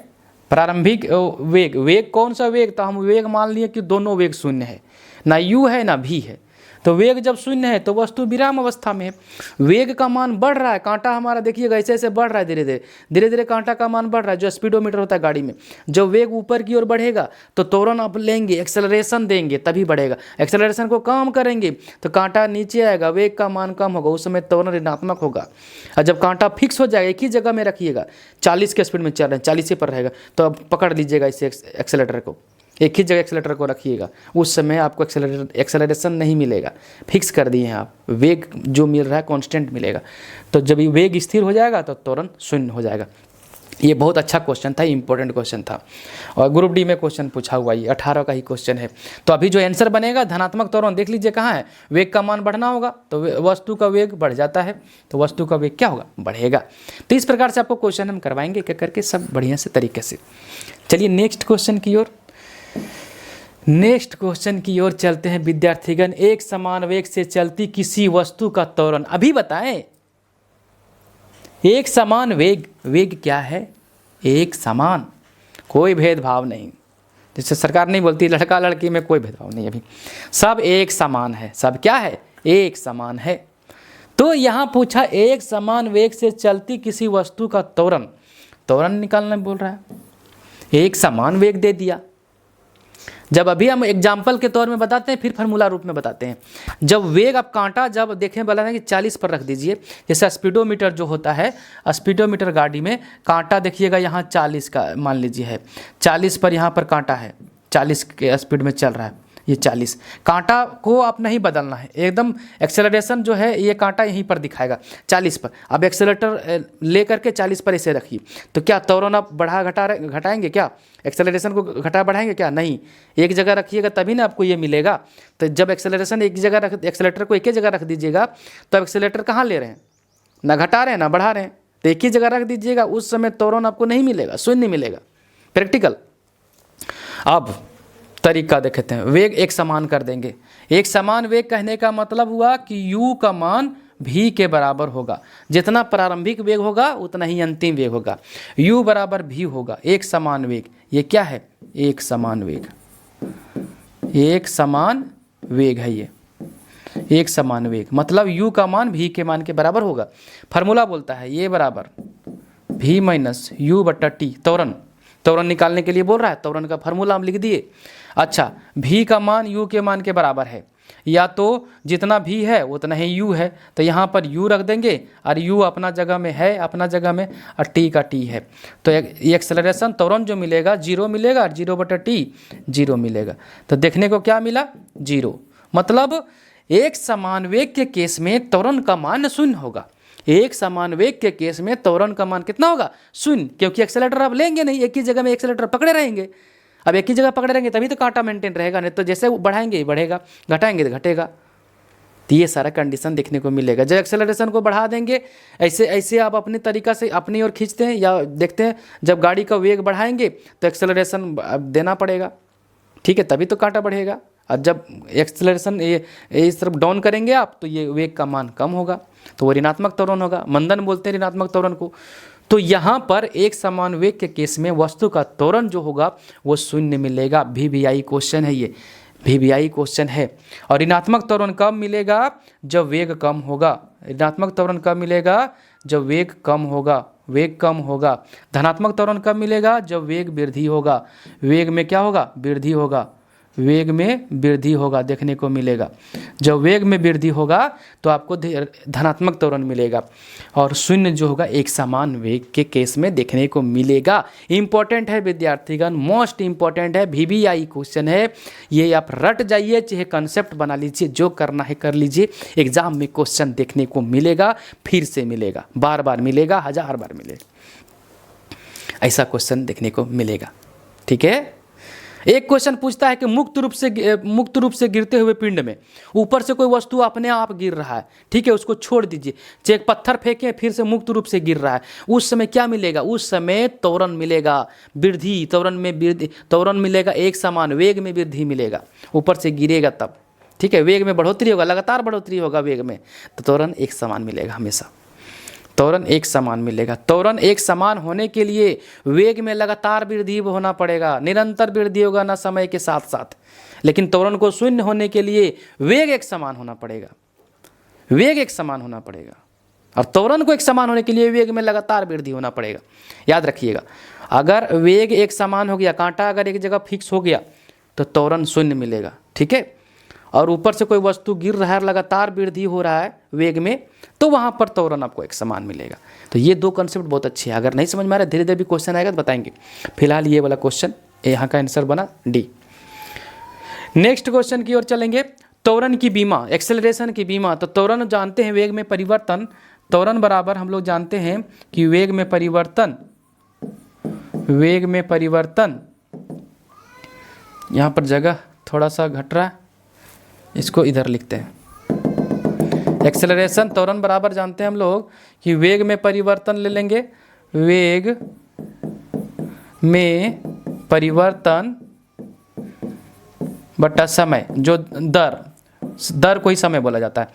प्रारंभिक वेग, वेग कौन सा वेग, तो हम वेग मान लिए कि दोनों वेग शून्य है, ना u है ना v है। तो वेग जब शून्य है तो वस्तु विराम अवस्था में है। वेग का मान बढ़ रहा है, कांटा हमारा देखिएगा ऐसे ऐसे बढ़ रहा है, धीरे धीरे कांटा का मान बढ़ रहा है, जो स्पीडोमीटर होता है गाड़ी में। जब वेग ऊपर की ओर बढ़ेगा तो त्वरण आप लेंगे, एक्सेलरेशन देंगे तभी बढ़ेगा। एक्सेलरेशन को कम करेंगे तो कांटा नीचे आएगा, वेग का मान कम होगा, उस समय त्वरण ऋणात्मक होगा। और जब कांटा फिक्स हो जाएगा, एक ही जगह में रखिएगा, 40 के स्पीड में चल रहे हैं, 40 पर रहेगा, तो अब पकड़ लीजिएगा इसे, एक्सेलेटर को एक ही जगह एक्सेलेटर को रखिएगा, उस समय आपको एक्सेलरेशन नहीं मिलेगा, फिक्स कर दिए हैं आप, वेग जो मिल रहा है कांस्टेंट मिलेगा। तो जब ये वेग स्थिर हो जाएगा तो त्वरण शून्य हो जाएगा। ये बहुत अच्छा क्वेश्चन था, इंपॉर्टेंट क्वेश्चन था और ग्रुप डी में क्वेश्चन पूछा हुआ, ये 18 का ही क्वेश्चन है। तो अभी जो आंसर बनेगा धनात्मक त्वरण, देख लीजिए कहाँ है, वेग का मान बढ़ना होगा तो वस्तु का वेग बढ़ जाता है, तो वस्तु का वेग क्या होगा, बढ़ेगा। तो इस प्रकार से आपको क्वेश्चन हम करवाएंगे क्या करके, सब बढ़िया से तरीके से। चलिए नेक्स्ट क्वेश्चन की ओर। नेक्स्ट क्वेश्चन की ओर चलते हैं विद्यार्थीगण। एक समान वेग से चलती किसी वस्तु का त्वरण, अभी बताएं। एक समान वेग, वेग क्या है? एक समान, कोई भेदभाव नहीं। जैसे सरकार नहीं बोलती लड़का लड़की में कोई भेदभाव नहीं, अभी सब एक समान है। सब क्या है? एक समान है। तो यहाँ पूछा एक समान वेग से चलती किसी वस्तु का त्वरण, त्वरण निकालना बोल रहा है। एक समान वेग दे दिया। जब अभी हम एग्जाम्पल के तौर में बताते हैं, फिर फार्मूला रूप में बताते हैं। जब वेग आप कांटा जब देखें बोला है कि 40 पर रख दीजिए। जैसे स्पीडोमीटर जो होता है, स्पीडोमीटर गाड़ी में कांटा देखिएगा यहाँ 40 का मान लीजिए है, 40 पर यहाँ पर कांटा है, 40 के स्पीड में चल रहा है, ये 40। कांटा को आप नहीं बदलना है, एकदम एक्सेलरेशन जो है ये कांटा यहीं पर दिखाएगा 40 पर। अब एक्सेलेटर ले करके 40 पर इसे रखिए, तो क्या त्वरण आप घटाएंगे क्या? एक्सेलरेशन को घटा बढ़ाएंगे क्या? नहीं, एक जगह रखिएगा तभी ना आपको ये मिलेगा। तो जब एक्सेलरेशन एक जगह रख, एक्सेलेटर को एक ही जगह रख दीजिएगा, तो एक्सेलेटर कहाँ ले रहे हैं? ना घटा रहे हैं ना बढ़ा रहे हैं, तो एक ही जगह रख दीजिएगा। उस समय त्वरण आपको नहीं मिलेगा, शून्य मिलेगा। प्रैक्टिकल। अब तरीका देखते हैं। वेग एक समान कर देंगे। एक समान वेग कहने का मतलब हुआ कि u का मान v के बराबर होगा। जितना प्रारंभिक वेग होगा उतना ही अंतिम वेग होगा। u बराबर v होगा। एक समान वेग, ये क्या है? एक समान वेग। एक समान वेग है ये, एक समान वेग मतलब u का मान v के मान के बराबर होगा। फार्मूला बोलता है ये बराबर v माइनस u बट्टा t। त्वरण, त्वरण निकालने के लिए बोल रहा है। त्वरण का फार्मूला हम लिख दिए। अच्छा, v का मान u के मान के बराबर है, या तो जितना v है उतना ही u है, तो यहाँ पर u रख देंगे और u अपना जगह में है, अपना जगह में, और t का t है। तो ये एक्सेलरेशन त्वरण जो मिलेगा 0 मिलेगा, और 0 बटा t 0 मिलेगा। तो देखने को क्या मिला? 0। मतलब एक समान वेग के केस में त्वरण का मान शून्य होगा। एक समान वेग के केस में त्वरण का मान कितना होगा? शून्य, क्योंकि एक्सेलेटर आप लेंगे नहीं, एक ही जगह में एक्सेलेटर पकड़े रहेंगे। अब एक ही जगह पकड़े रहेंगे तभी तो कांटा मेंटेन रहेगा, नहीं तो जैसे बढ़ाएंगे ही बढ़ेगा, घटाएंगे तो घटेगा। तो ये सारा कंडीशन देखने को मिलेगा। जब एक्सेलरेशन को बढ़ा देंगे, ऐसे ऐसे आप अपने तरीका से अपनी ओर खींचते हैं या देखते हैं, जब गाड़ी का वेग बढ़ाएंगे तो एक्सेलरेशन देना पड़ेगा, ठीक है, तभी तो कांटा बढ़ेगा। और जब एक्सेलरेशन ये इस तरफ डाउन करेंगे आप, तो ये वेग का मान कम होगा, तो वो ऋणात्मक त्वरण होगा। मंदन बोलते हैं ऋणात्मक त्वरण को। तो यहाँ पर एक समान वेग के केस में वस्तु का त्वरण जो होगा वो शून्य मिलेगा। VVI क्वेश्चन है ये, VVI क्वेश्चन है। और ऋणात्मक त्वरण कब मिलेगा? जब वेग कम होगा। ऋणात्मक त्वरण कब मिलेगा? जब वेग कम होगा, वेग कम होगा। धनात्मक त्वरण कब मिलेगा? जब वेग वृद्धि होगा। वेग में क्या होगा? वृद्धि होगा। वेग में वृद्धि होगा देखने को मिलेगा। जब वेग में वृद्धि होगा तो आपको धनात्मक त्वरण मिलेगा। और शून्य जो होगा एक समान वेग के केस में देखने को मिलेगा। इंपॉर्टेंट है विद्यार्थीगण, मोस्ट इंपॉर्टेंट है, VVI क्वेश्चन है ये। आप रट जाइए, चाहे कंसेप्ट बना लीजिए, जो करना है कर लीजिए। एग्जाम में क्वेश्चन देखने को मिलेगा, फिर से मिलेगा, बार बार मिलेगा, 1000 बार मिलेगा, ऐसा क्वेश्चन देखने को मिलेगा। ठीक है। एक क्वेश्चन पूछता है कि मुक्त रूप से गिरते हुए पिंड में ऊपर से कोई वस्तु अपने आप गिर रहा है, ठीक है, उसको छोड़ दीजिए। चाहे एक पत्थर फेंके, फिर से मुक्त रूप से गिर रहा है, उस समय क्या मिलेगा? उस समय त्वरण मिलेगा, वृद्धि, त्वरण में वृद्धि, त्वरण मिलेगा, एक समान वेग में वृद्धि मिलेगा। ऊपर से गिरेगा तब, ठीक है, वेग में बढ़ोतरी होगा, लगातार बढ़ोतरी होगा वेग में, तो त्वरण एक समान मिलेगा हमेशा। त्वरण एक समान मिलेगा। त्वरण एक समान होने के लिए वेग में लगातार वृद्धि होना पड़ेगा, निरंतर वृद्धि होगा ना समय के साथ साथ। लेकिन त्वरण को शून्य होने के लिए वेग एक समान होना पड़ेगा, वेग एक समान होना पड़ेगा। और त्वरण को एक समान होने के लिए वेग में लगातार वृद्धि होना पड़ेगा। याद रखिएगा, अगर वेग एक समान हो गया, कांटा अगर एक जगह फिक्स हो गया, तो त्वरण शून्य मिलेगा, ठीक है। और ऊपर से कोई वस्तु गिर रहा है, लगातार वृद्धि हो रहा है वेग में, तो वहाँ पर त्वरण आपको एक समान मिलेगा। तो ये दो कॉन्सेप्ट बहुत अच्छे हैं। अगर नहीं समझ में आ रहा है, धीरे धीरे भी क्वेश्चन आएगा तो बताएंगे। फिलहाल ये वाला क्वेश्चन, यहाँ का आंसर बना डी। नेक्स्ट क्वेश्चन की ओर चलेंगे। त्वरण की बीमा, एक्सेलरेशन की बीमा। तो त्वरण जानते हैं वेग में परिवर्तन, त्वरण बराबर हम लोग जानते हैं कि वेग में परिवर्तन, वेग में परिवर्तन, यहाँ पर जगह थोड़ा सा घट रहा है, इसको इधर लिखते हैं। एक्सेलरेशन त्वरण बराबर जानते हैं हम लोग कि वेग में परिवर्तन ले लेंगे, वेग में परिवर्तन बटा समय, जो दर को ही समय बोला जाता है।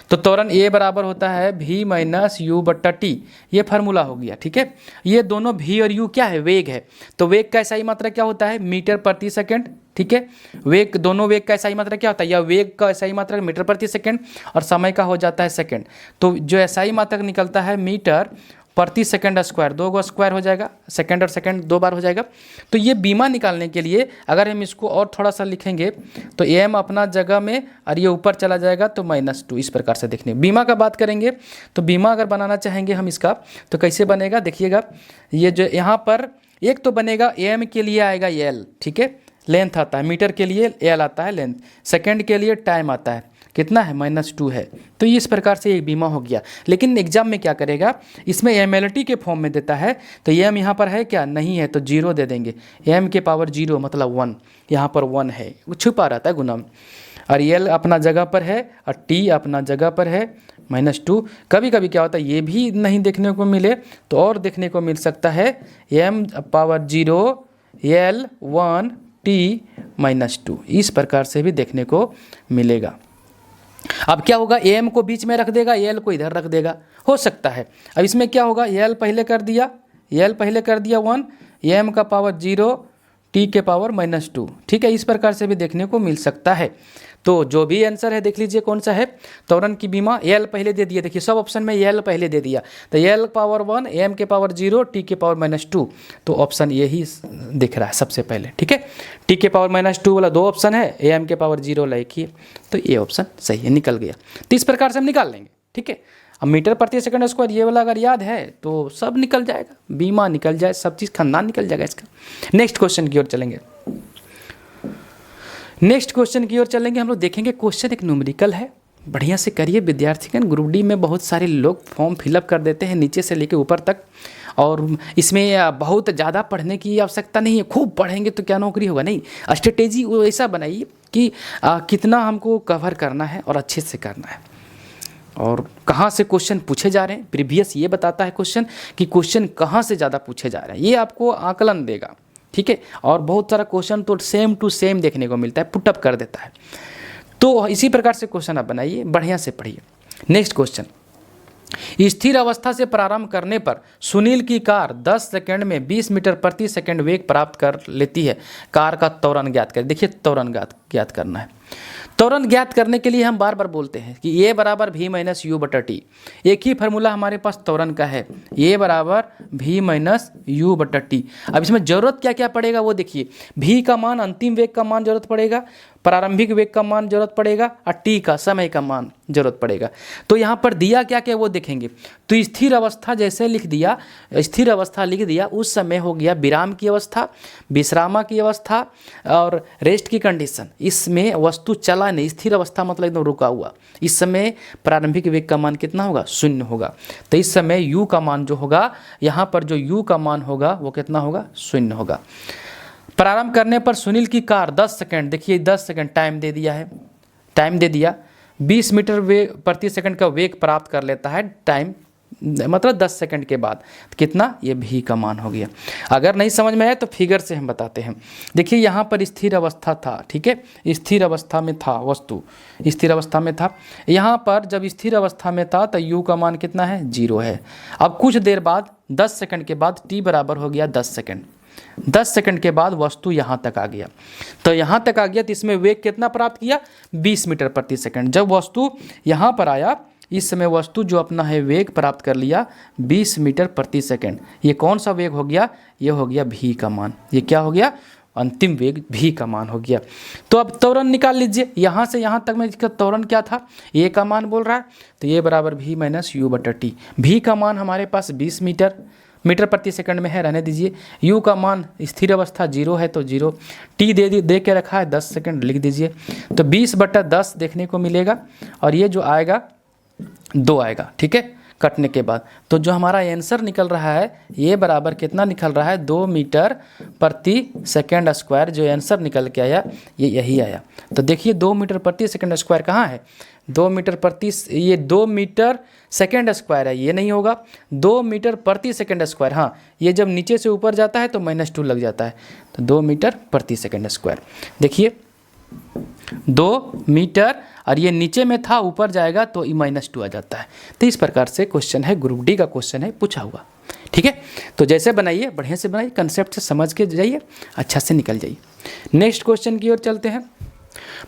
तो त्वरण ए बराबर होता है v माइनस यू बट्टा टी, ये फार्मूला हो गया। ठीक है, ये दोनों v और u क्या है, वेग है। तो वेग का SI मात्रा क्या होता है, मीटर प्रति सेकंड। ठीक है, वेग, दोनों वेग का SI मात्रा क्या होता है, या वेग का SI मात्रा मीटर प्रति सेकंड और समय का हो जाता है सेकंड। तो जो SI मात्रा निकलता है मीटर प्रति सेकंड स्क्वायर, 2 गो स्क्वायर हो जाएगा, सेकंड और सेकंड 2 बार हो जाएगा। तो ये बीमा निकालने के लिए अगर हम इसको और थोड़ा सा लिखेंगे तो एम अपना जगह में और ये ऊपर चला जाएगा तो -2, इस प्रकार से देखने। बीमा का बात करेंगे तो बीमा अगर बनाना चाहेंगे हम इसका तो कैसे बनेगा, देखिएगा। ये जो यहाँ पर एक तो बनेगा एम के लिए आएगा एल, ठीक है, लेंथ आता है, मीटर के लिए एल आता है लेंथ, सेकेंड के लिए टाइम आता है, कितना है, -2 है। तो इस प्रकार से एक बीमा हो गया। लेकिन एग्जाम में क्या करेगा, इसमें MLT के फॉर्म में देता है तो एम यहाँ पर है क्या, नहीं है, तो 0 दे देंगे। m के पावर 0 मतलब 1, यहाँ पर 1 है, छुपा रहता है गुना में। और एल अपना जगह पर है और टी अपना जगह पर है -2। कभी कभी क्या होता है, ये भी नहीं देखने को मिले तो और देखने को मिल सकता है m पावर 0 l 1 t -2, इस प्रकार से भी देखने को मिलेगा। अब क्या होगा, एम को बीच में रख देगा, एल को इधर रख देगा, हो सकता है। अब इसमें क्या होगा, एल पहले कर दिया 1, एम का पावर 0, टी के पावर -2। ठीक है, इस प्रकार से भी देखने को मिल सकता है। तो जो भी आंसर है देख लीजिए कौन सा है, त्वरण की बीमा। एल पहले दे दिया, देखिए सब ऑप्शन में एल पहले दे दिया, तो एल पावर 1, एम के पावर 0, टी के पावर -2, तो ऑप्शन यही दिख रहा है सबसे पहले। ठीक है, टी के पावर -2 वाला 2 ऑप्शन है, एम के पावर 0 वाला 1 ही है, तो ये ऑप्शन सही है, निकल गया। तो इस प्रकार से हम निकाल लेंगे। ठीक है, अब मीटर प्रति सेकंड स्क्वायर ये वाला अगर याद है तो सब निकल जाएगा, बीमा निकल जाए, सब चीज़ खानदान निकल जाएगा इसका। नेक्स्ट क्वेश्चन की ओर चलेंगे। नेक्स्ट क्वेश्चन की ओर चलेंगे हम लोग, देखेंगे क्वेश्चन एक न्यूमेरिकल है, बढ़िया से करिए विद्यार्थीगण। ग्रुप डी में बहुत सारे लोग फॉर्म फिलअप कर देते हैं नीचे से लेकर ऊपर तक, और इसमें बहुत ज़्यादा पढ़ने की आवश्यकता नहीं है, खूब पढ़ेंगे तो क्या नौकरी होगा, नहीं। स्ट्रेटेजी ऐसा बनाइए कि कितना हमको कवर करना है और अच्छे से करना है, और कहाँ से क्वेश्चन पूछे जा रहे हैं। प्रीवियस ये बताता है क्वेश्चन कि क्वेश्चन कहाँ से ज़्यादा पूछे जा रहे हैं, ये आपको आकलन देगा। ठीक है, और बहुत सारा क्वेश्चन तो सेम टू सेम देखने को मिलता है, पुटअप कर देता है। तो इसी प्रकार से क्वेश्चन आप बनाइए, बढ़िया से पढ़िए। नेक्स्ट क्वेश्चन, स्थिर अवस्था से प्रारंभ करने पर सुनील की कार 10 सेकंड में 20 मीटर प्रति सेकंड वेग प्राप्त कर लेती है, कार का त्वरण ज्ञात करें। देखिए त्वरण ज्ञात करना है। त्वरण ज्ञात करने के लिए हम बार बार बोलते हैं कि ए बराबर v माइनस यू बटा टी, एक ही फार्मूला हमारे पास त्वरण का है, ए बराबर v माइनस यू बटा टी। अब इसमें जरूरत क्या क्या पड़ेगा वो देखिए, v का मान, अंतिम वेग का मान जरूरत पड़ेगा, प्रारंभिक वेग का मान जरूरत पड़ेगा, और टी का समय का मान जरूरत पड़ेगा। तो यहाँ पर दिया क्या क्या वो देखेंगे। तो स्थिर अवस्था जैसे लिख दिया, स्थिर अवस्था लिख दिया, उस समय हो गया विराम की अवस्था, विश्रामा की अवस्था और रेस्ट की कंडीशन। इसमें वस्तु चला नहीं, स्थिर अवस्था मतलब एकदम रुका हुआ। इस समय प्रारंभिक वेग का मान कितना होगा, 0 होगा। तो इस समय u का मान जो होगा, यहाँ पर जो u का मान होगा वो कितना होगा, 0 होगा। प्रारंभ करने पर सुनील की कार 10 सेकंड, देखिए 10 सेकंड टाइम दे दिया है, टाइम दे दिया, 20 मीटर वेग प्रति सेकंड का वेग प्राप्त कर लेता है, टाइम मतलब 10 सेकंड के बाद कितना, ये भी का मान हो गया। अगर नहीं समझ में आए तो फिगर से हम बताते हैं। देखिए यहाँ पर स्थिर अवस्था था, ठीक है, स्थिर अवस्था में था, वस्तु स्थिर अवस्था में था। यहाँ पर जब स्थिर अवस्था में था तो u का मान कितना है, 0 है। अब कुछ देर बाद 10 सेकंड के बाद t बराबर हो गया 10 सेकंड। 10 सेकंड के बाद वस्तु यहाँ तक आ गया, तो यहाँ तक आ गया तो इसमें वेग कितना प्राप्त किया, 20 मीटर प्रति सेकंड। जब वस्तु यहाँ पर आया, इस समय वस्तु जो अपना है वेग प्राप्त कर लिया 20 मीटर प्रति सेकंड। ये कौन सा वेग हो गया, ये हो गया v का मान। ये क्या हो गया, अंतिम वेग v का मान हो गया। तो अब त्वरण निकाल लीजिए, यहाँ से यहाँ तक में इसका त्वरण क्या था, a का मान बोल रहा है, तो a बराबर v माइनस यू बटा टी। v का मान हमारे पास 20 मीटर प्रति सेकंड में है, रहने दीजिए। u का मान स्थिर अवस्था 0 है तो 0, t दे के रखा है 10 सेकंड, लिख दीजिए। तो 20 बटा 10 देखने को मिलेगा, और ये जो आएगा 2 आएगा, ठीक है, कटने के बाद। तो जो हमारा आंसर निकल रहा है ये बराबर कितना निकल रहा है, 2 मीटर प्रति सेकंड स्क्वायर। जो आंसर निकल के आया ये यही आया। तो देखिए 2 मीटर प्रति सेकंड स्क्वायर कहाँ है, 2 मीटर प्रति, ये 2 मीटर सेकंड स्क्वायर है, ये नहीं होगा, 2 मीटर प्रति सेकंड स्क्वायर। हाँ, ये जब नीचे से ऊपर जाता है तो -2 लग जाता है, तो 2 मीटर प्रति सेकंड स्क्वायर। देखिए 2 मीटर, और ये नीचे में था ऊपर जाएगा तो ई -2 आ जाता है। तो इस प्रकार से क्वेश्चन है, ग्रुप डी का क्वेश्चन है, पूछा हुआ। ठीक है, तो जैसे बनाइए बढ़िया से बनाइए, कंसेप्ट से समझ के जाइए, अच्छा से निकल जाइए। नेक्स्ट क्वेश्चन की ओर चलते हैं।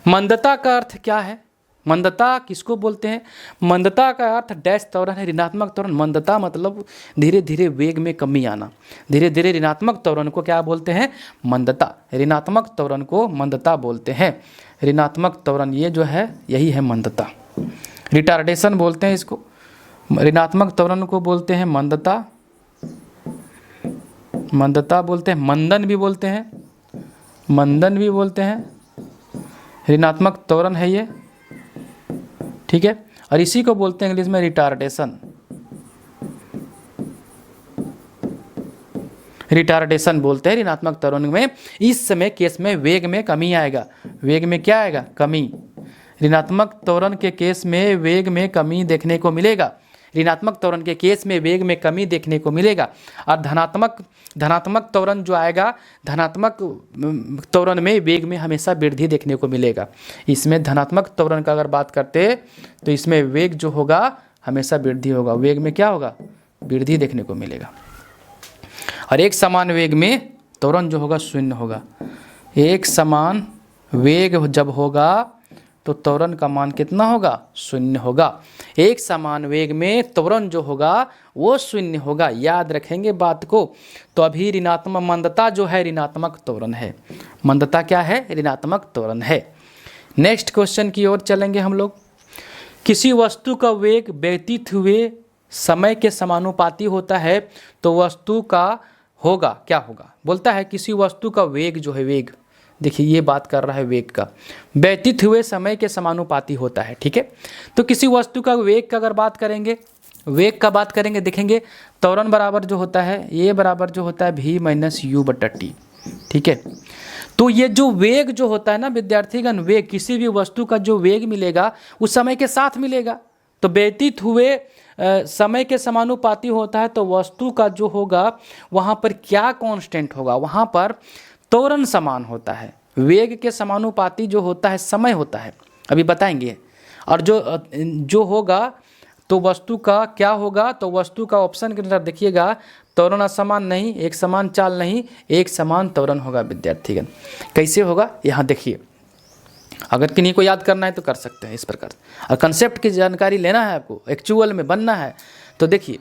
मंदता का अर्थ क्या है? मंदता किसको बोलते हैं? मंदता का अर्थ डैश त्वरण है, ऋणात्मक त्वरण। मंदता मतलब धीरे धीरे वेग में कमी आना। धीरे धीरे ऋणात्मक त्वरण को क्या बोलते हैं? मंदता। ऋणात्मक त्वरण को मंदता बोलते हैं। ऋणात्मक त्वरण ये जो है यही है मंदता। रिटार्डेशन बोलते हैं इसको। ऋणात्मक त्वरण को बोलते हैं मंदता। मंदता बोलते हैं, मंदन भी बोलते हैं, मंदन भी बोलते हैं। ऋणात्मक त्वरण है ये, ठीक है। और इसी को बोलते हैं इंग्लिश में रिटार्डेशन। रिटार्डेशन बोलते हैं ऋणात्मक त्वरण में। इस समय केस में वेग में कमी आएगा। वेग में क्या आएगा? कमी। ऋणात्मक त्वरण के केस में वेग में कमी देखने को मिलेगा। ऋणात्मक त्वरण के केस में वेग में कमी देखने को मिलेगा। और धनात्मक त्वरण जो आएगा, धनात्मक त्वरण में वेग में हमेशा वृद्धि देखने को मिलेगा। इसमें धनात्मक त्वरण का अगर बात करते तो इसमें वेग जो होगा हमेशा वृद्धि होगा। वेग में क्या होगा? वृद्धि देखने को मिलेगा। और एक समान वेग में त्वरण जो होगा शून्य होगा। एक समान वेग जब होगा तो त्वरण का मान कितना होगा? शून्य होगा। एक समान वेग में त्वरण जो होगा वो शून्य होगा। याद रखेंगे बात को। तो अभी ऋणात्मक मंदता जो है ऋणात्मक त्वरण है। मंदता क्या है? ऋणात्मक त्वरण है। नेक्स्ट क्वेश्चन की ओर चलेंगे हम लोग। किसी वस्तु का वेग व्यतीत हुए समय के समानुपाती होता है तो वस्तु का होगा क्या होगा? बोलता है किसी वस्तु का वेग जो है, वेग देखिए ये बात कर रहा है वेग का, व्यतीत हुए समय के समानुपाती होता है। ठीक है, तो किसी वस्तु का वेग का अगर बात करेंगे, वेग का बात करेंगे, देखेंगे त्वरण बराबर जो होता है ये बराबर जो होता है v - u/t। ठीक है, तो ये जो वेग जो होता है ना विद्यार्थीगण, वेग किसी भी वस्तु का जो वेग मिलेगा उस समय के साथ मिलेगा। तो व्यतीत हुए समय के समानुपाती होता है तो वस्तु का जो होगा वहाँ पर क्या कांस्टेंट होगा? वहाँ पर त्वरण समान होता है। वेग के समानुपाती जो होता है समय होता है, अभी बताएंगे। और जो होगा तो वस्तु का क्या होगा? तो वस्तु का ऑप्शन के अंदर देखिएगा, त्वरण असमान नहीं, एक समान चाल नहीं, एक समान त्वरण होगा विद्यार्थीगण। कैसे होगा यहाँ देखिए, अगर किन्हीं को याद करना है तो कर सकते हैं इस प्रकार। और कंसेप्ट की जानकारी लेना है आपको, एक्चुअल में बनना है तो देखिए,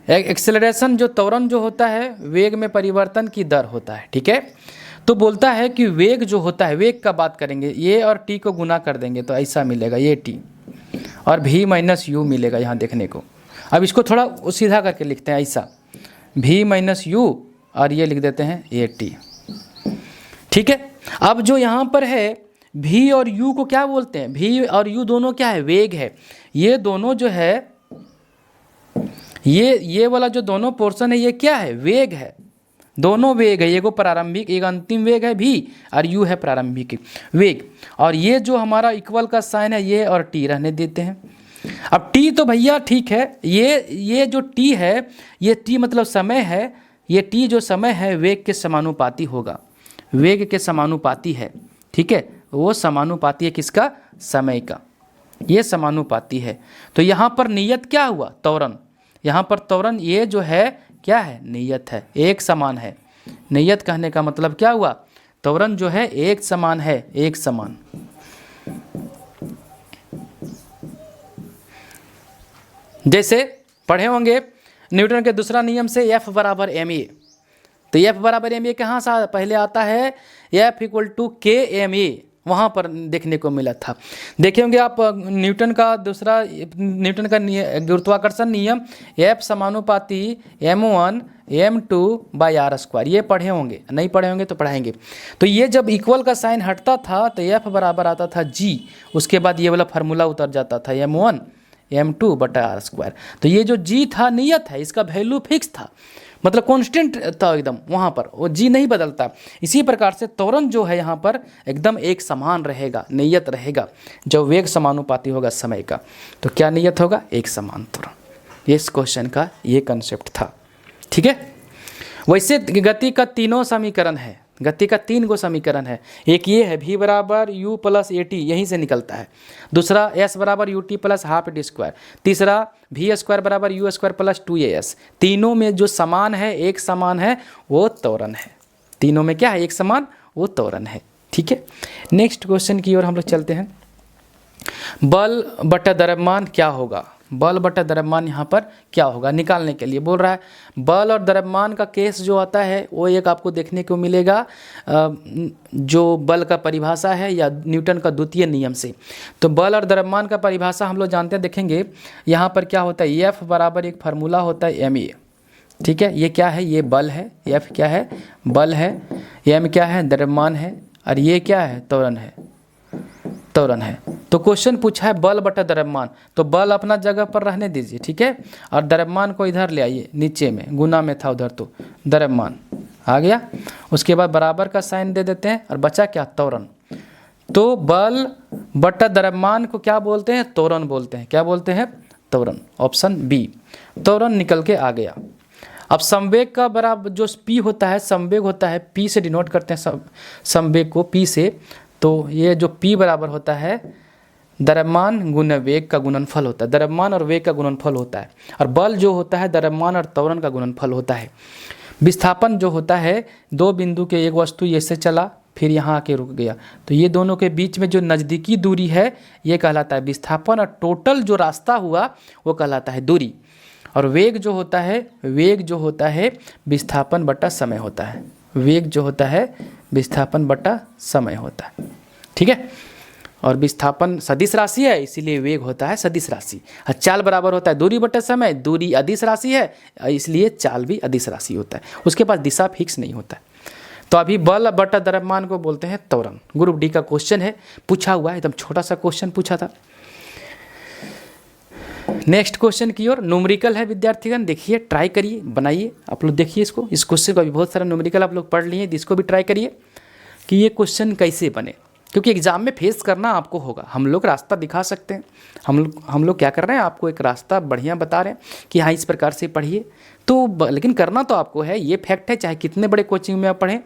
एक्सेलरेशन जो त्वरण जो होता है वेग में परिवर्तन की दर होता है। ठीक है, तो बोलता है कि वेग जो होता है, वेग का बात करेंगे, ये और टी को गुना कर देंगे तो ऐसा मिलेगा, ये टी और v - u मिलेगा यहाँ देखने को। अब इसको थोड़ा सीधा करके लिखते हैं ऐसा, v - u और ये लिख देते हैं ये टी। ठीक है, अब जो यहाँ पर है v और u को क्या बोलते हैं? v और u दोनों क्या है? वेग है। ये दोनों जो है ये वाला जो दोनों पोर्शन है ये क्या है? वेग है। दोनों वेग है, एगो प्रारंभिक, एक अंतिम वेग है v और u है प्रारंभिक वेग। और ये जो हमारा इक्वल का साइन है ये और t रहने देते हैं। अब t तो भैया ठीक है, ये जो t है ये t मतलब समय है। ये t जो समय है वेग के समानुपाती होगा, वेग के समानुपाती है। ठीक है, वो समानुपाती है किसका? समय का। ये समानुपाती है। तो यहाँ पर नियत क्या हुआ? त्वरण। यहाँ पर त्वरण ये जो है क्या है? नियत है, एक समान है। नियत कहने का मतलब क्या हुआ? त्वरण जो है एक समान है, एक समान। जैसे पढ़े होंगे न्यूटन के दूसरा नियम से F = ma। तो F = ma कहाँ से पहले आता है? F = kma, वहाँ पर देखने को मिला था। देखे होंगे आप न्यूटन का गुरुत्वाकर्षण नियम F समानुपाती m1 m2/r², ये पढ़े होंगे, नहीं पढ़े होंगे तो पढ़ाएंगे। तो ये जब इक्वल का साइन हटता था तो F बराबर आता था g, उसके बाद ये वाला फार्मूला उतर जाता था m1 m2/r²। तो ये जो g था नियत है, इसका वैल्यू फिक्स था, मतलब कांस्टेंट था एकदम, वहाँ पर वो जी नहीं बदलता। इसी प्रकार से त्वरण जो है यहाँ पर एकदम एक समान रहेगा, नियत रहेगा। जब वेग समानुपाती होगा समय का तो क्या नियत होगा? एक समान त्वरण। इस क्वेश्चन का ये कंसेप्ट था। ठीक है, वैसे गति का तीनों समीकरण है, गति का 3 गो समीकरण है। एक ये है v बराबर u प्लस ए टी, यहीं से निकलता है। दूसरा s बराबर U T plus half T square. तीसरा v स्क्वायर बराबर यू स्क्वायर प्लस 2as। तीनों में जो समान है, एक समान है, वो त्वरण है। तीनों में क्या है, एक समान, वो त्वरण है। ठीक है, नेक्स्ट क्वेश्चन की ओर हम लोग चलते हैं। बल बटा द्रव्यमान क्या होगा? बल बटा द्रव्यमान यहाँ पर क्या होगा निकालने के लिए बोल रहा है। बल और द्रव्यमान का केस जो आता है वो एक आपको देखने को मिलेगा जो बल का परिभाषा है या न्यूटन का द्वितीय नियम से। तो बल और द्रव्यमान का परिभाषा हम लोग जानते हैं, देखेंगे यहाँ पर क्या होता है, एफ बराबर एक फार्मूला होता है एम ए। ठीक है, ये क्या है, ये बल है, एफ क्या है, बल है, एम क्या है, द्रव्यमान है, और ये क्या है, त्वरण है, त्वरण है। तो क्वेश्चन पूछा है बल बटा द्रव्यमान, तो बल अपना जगह पर रहने दीजिए, ठीक है, और द्रव्यमान को इधर ले आइए, नीचे में गुना में था उधर, तो द्रव्यमान आ गया। उसके बाद बराबर का साइन दे देते हैं और बचा क्या, त्वरण। तो बल बटा द्रव्यमान को क्या बोलते हैं, त्वरण बोलते हैं। क्या बोलते हैं, त्वरण। ऑप्शन बी, त्वरण निकल के आ गया। अब संवेग का बराबर जो p होता है, संवेग होता है, p से डिनोट करते हैं संवेग को, p से। तो ये जो p बराबर होता है द्रव्यमान गुना वेग का गुणनफल होता है, द्रव्यमान और वेग का गुणनफल होता है। और बल जो होता है द्रव्यमान और त्वरण का गुणनफल होता है। विस्थापन जो होता है, दो बिंदु के एक वस्तु ऐसे चला फिर यहाँ आके रुक गया, तो ये दोनों के बीच में जो नज़दीकी दूरी है ये कहलाता है विस्थापन, और टोटल जो रास्ता हुआ वो कहलाता है दूरी। और वेग जो होता है, वेग जो होता है विस्थापन बटा समय होता है। वेग जो होता है विस्थापन बटा समय होता है। ठीक है, और विस्थापन सदिश राशि है इसीलिए वेग होता है सदिश राशि। और चाल बराबर होता है दूरी बटा समय, दूरी अदिश राशि है इसलिए चाल भी अदिश राशि होता है। उसके पास दिशा फिक्स नहीं होता है। तो अभी बल बटा द्रव्यमान को बोलते हैं त्वरण। ग्रुप डी का क्वेश्चन है, पूछा हुआ है, एकदम छोटा सा क्वेश्चन पूछा था। नेक्स्ट क्वेश्चन की ओर, न्यूमेरिकल है विद्यार्थीगण, देखिए ट्राई करिए, बनाइए आप लोग, देखिए इसको, इस क्वेश्चन का भी बहुत सारा न्यूमेरिकल आप लोग पढ़ लिए, इसको भी ट्राई करिए कि ये क्वेश्चन कैसे बने, क्योंकि एग्जाम में फेस करना आपको होगा। हम लोग रास्ता दिखा सकते हैं, हम लोग क्या कर रहे हैं, आपको एक रास्ता बढ़िया बता रहे हैं कि हाँ इस प्रकार से पढ़िए, तो लेकिन करना तो आपको है, ये फैक्ट है। चाहे कितने बड़े कोचिंग में आप पढ़ें,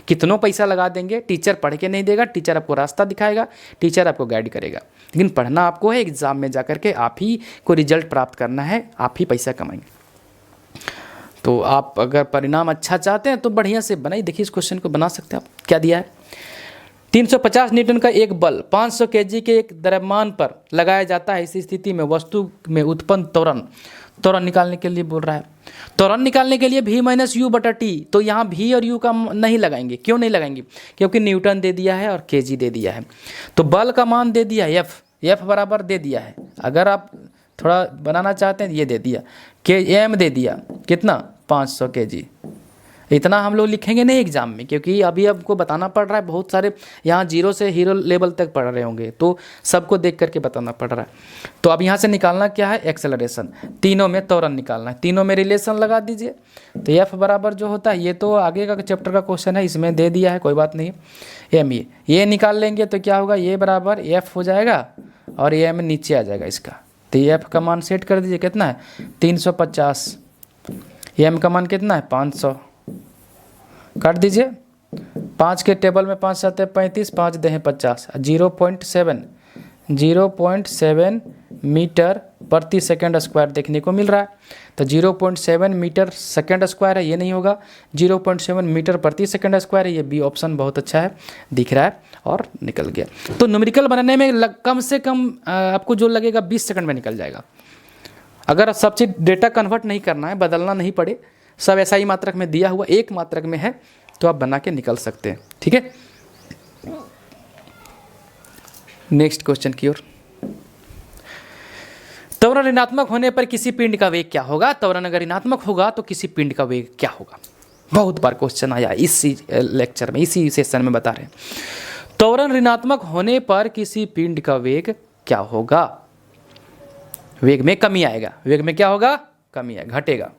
कितनों पैसा लगा देंगे, टीचर पढ़ के नहीं देगा, टीचर आपको रास्ता दिखाएगा, टीचर आपको गाइड करेगा, लेकिन पढ़ना आपको है। एग्जाम में जाकर के आप ही को रिजल्ट प्राप्त करना है, आप ही पैसा कमाएंगे। तो आप अगर परिणाम अच्छा चाहते हैं तो बढ़िया से बनाइए। देखिए इस क्वेश्चन को बना सकते हैं आप। क्या दिया है, 350 न्यूटन का एक बल 500 केजी के एक द्रव्यमान पर लगाया जाता है। इस स्थिति में वस्तु में उत्पन्न त्वरण निकालने के लिए बोल रहा है। त्वरण निकालने के लिए v माइनस यू बटा टी, तो यहाँ v और u का नहीं लगाएंगे। क्यों नहीं लगाएंगे, क्योंकि न्यूटन दे दिया है और केजी दे दिया है। तो बल का मान दे दिया f बराबर दे दिया है। अगर आप थोड़ा बनाना चाहते हैं ये दे दिया, m दे दिया कितना 500 केजी। इतना हम लोग लिखेंगे नहीं एग्जाम में, क्योंकि अभी आपको बताना पड़ रहा है। बहुत सारे यहाँ जीरो से हीरो लेवल तक पढ़ रहे होंगे, तो सबको देख करके बताना पड़ रहा है। तो अब यहाँ से निकालना क्या है, एक्सेलरेशन। तीनों में त्वरण निकालना है, तीनों में रिलेशन लगा दीजिए। तो एफ बराबर जो होता है, ये तो आगे का चैप्टर का क्वेश्चन है, इसमें दे दिया है, कोई बात नहीं। एम ये निकाल लेंगे तो क्या होगा, ये बराबर एफ हो जाएगा और एम नीचे आ जाएगा इसका। तो एफ का मान सेट कर दीजिए, कितना है 350, एम का मान कितना है 500, काट दीजिए। 5 के टेबल में 5 7 35, 5 दे 50, 0.7 मीटर प्रति सेकंड स्क्वायर देखने को मिल रहा है। तो 0.7 मीटर सेकंड स्क्वायर है, ये नहीं होगा, 0.7 मीटर प्रति सेकंड स्क्वायर है। ये बी ऑप्शन बहुत अच्छा है, दिख रहा है और निकल गया। तो न्यूमेरिकल बनाने में कम से कम आपको जो लगेगा 20 सेकंड में निकल जाएगा। अगर सब चीज़ डेटा कन्वर्ट नहीं करना है, बदलना नहीं पड़े, सब ऐसा ही मात्रक में दिया हुआ, एक मात्रक में है, तो आप बना के निकल सकते हैं। ठीक है, नेक्स्ट क्वेश्चन की ओर। त्वरण ऋणात्मक होने पर किसी पिंड का वेग क्या होगा। त्वरण अगर ऋणात्मक होगा तो किसी पिंड का वेग क्या होगा। बहुत बार क्वेश्चन आया इसी लेक्चर में, इसी सेशन में बता रहे हैं। त्वरण ऋणात्मक होने पर किसी पिंड का वेग क्या होगा। वेग में कमी आएगा। वेग में क्या होगा, कमी आएगा, घटेगा।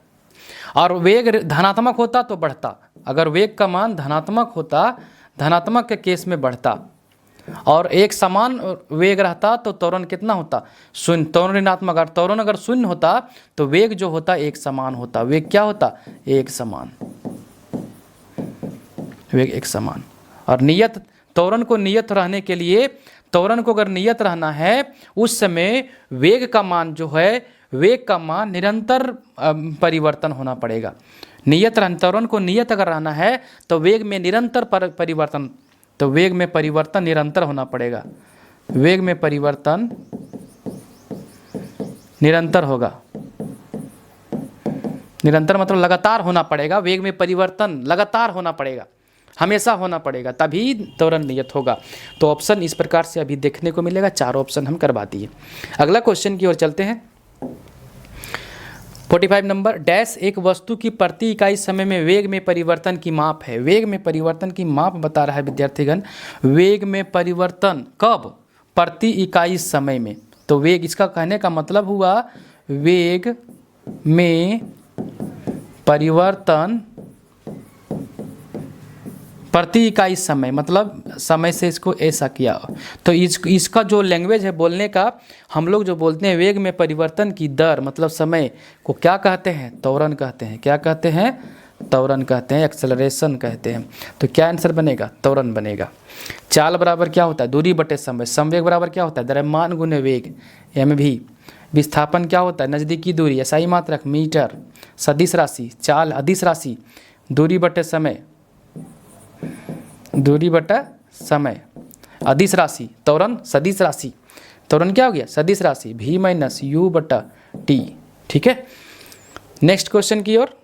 और वेग धनात्मक होता तो बढ़ता। अगर वेग का मान धनात्मक होता, धनात्मक के केस में बढ़ता, और एक समान वेग रहता तो त्वरण कितना होता, शून्य। त्वरण ऋणात्मक, और त्वरण अगर शून्य होता तो वेग जो होता एक समान होता। वेग क्या होता, एक समान। वेग एक समान। और नियत त्वरण को नियत रहने के लिए, त्वरण को अगर नियत रहना है उस समय वेग का मान जो है, वेग का मान निरंतर परिवर्तन होना पड़ेगा। नियत त्वरण को नियत अगर रहना है तो वेग में निरंतर परिवर्तन, तो वेग में परिवर्तन निरंतर होना पड़ेगा। वेग में परिवर्तन निरंतर होगा, निरंतर मतलब लगातार होना पड़ेगा। वेग में परिवर्तन लगातार होना पड़ेगा, हमेशा होना पड़ेगा, तभी त्वरण नियत होगा। तो ऑप्शन इस प्रकार से अभी देखने को मिलेगा, 4 ऑप्शन हम करवा दिए। अगला क्वेश्चन की ओर चलते हैं। 45 नंबर, डैश एक वस्तु की प्रति इकाई समय में वेग में परिवर्तन की माप है। वेग में परिवर्तन की माप बता रहा है विद्यार्थीगण। वेग में परिवर्तन कब? प्रति इकाई समय में। तो वेग, इसका कहने का मतलब हुआ वेग में परिवर्तन प्रति इकाई समय, मतलब समय से इसको ऐसा किया। तो इसका जो लैंग्वेज है बोलने का, हम लोग जो बोलते हैं वेग में परिवर्तन की दर मतलब समय को क्या कहते हैं? त्वरण कहते हैं। क्या कहते हैं? त्वरण कहते हैं, एक्सेलरेशन कहते हैं। तो क्या आंसर बनेगा? त्वरण बनेगा। चाल बराबर क्या होता है? दूरी बटे समय। संवेग बराबर क्या होता है? द्रव्यमान गुने वेग, mv। विस्थापन क्या होता है? नज़दीकी दूरी, SI मात्रक, मीटर। सदिश राशि, चाल अदिश राशि, दूरी बटे समय, दूरी बटा समय, अदिश राशि, त्वरण सदिश राशि। त्वरण क्या हो गया? सदिश राशि, v माइनस u बटा t। ठीक है, नेक्स्ट क्वेश्चन की ओर।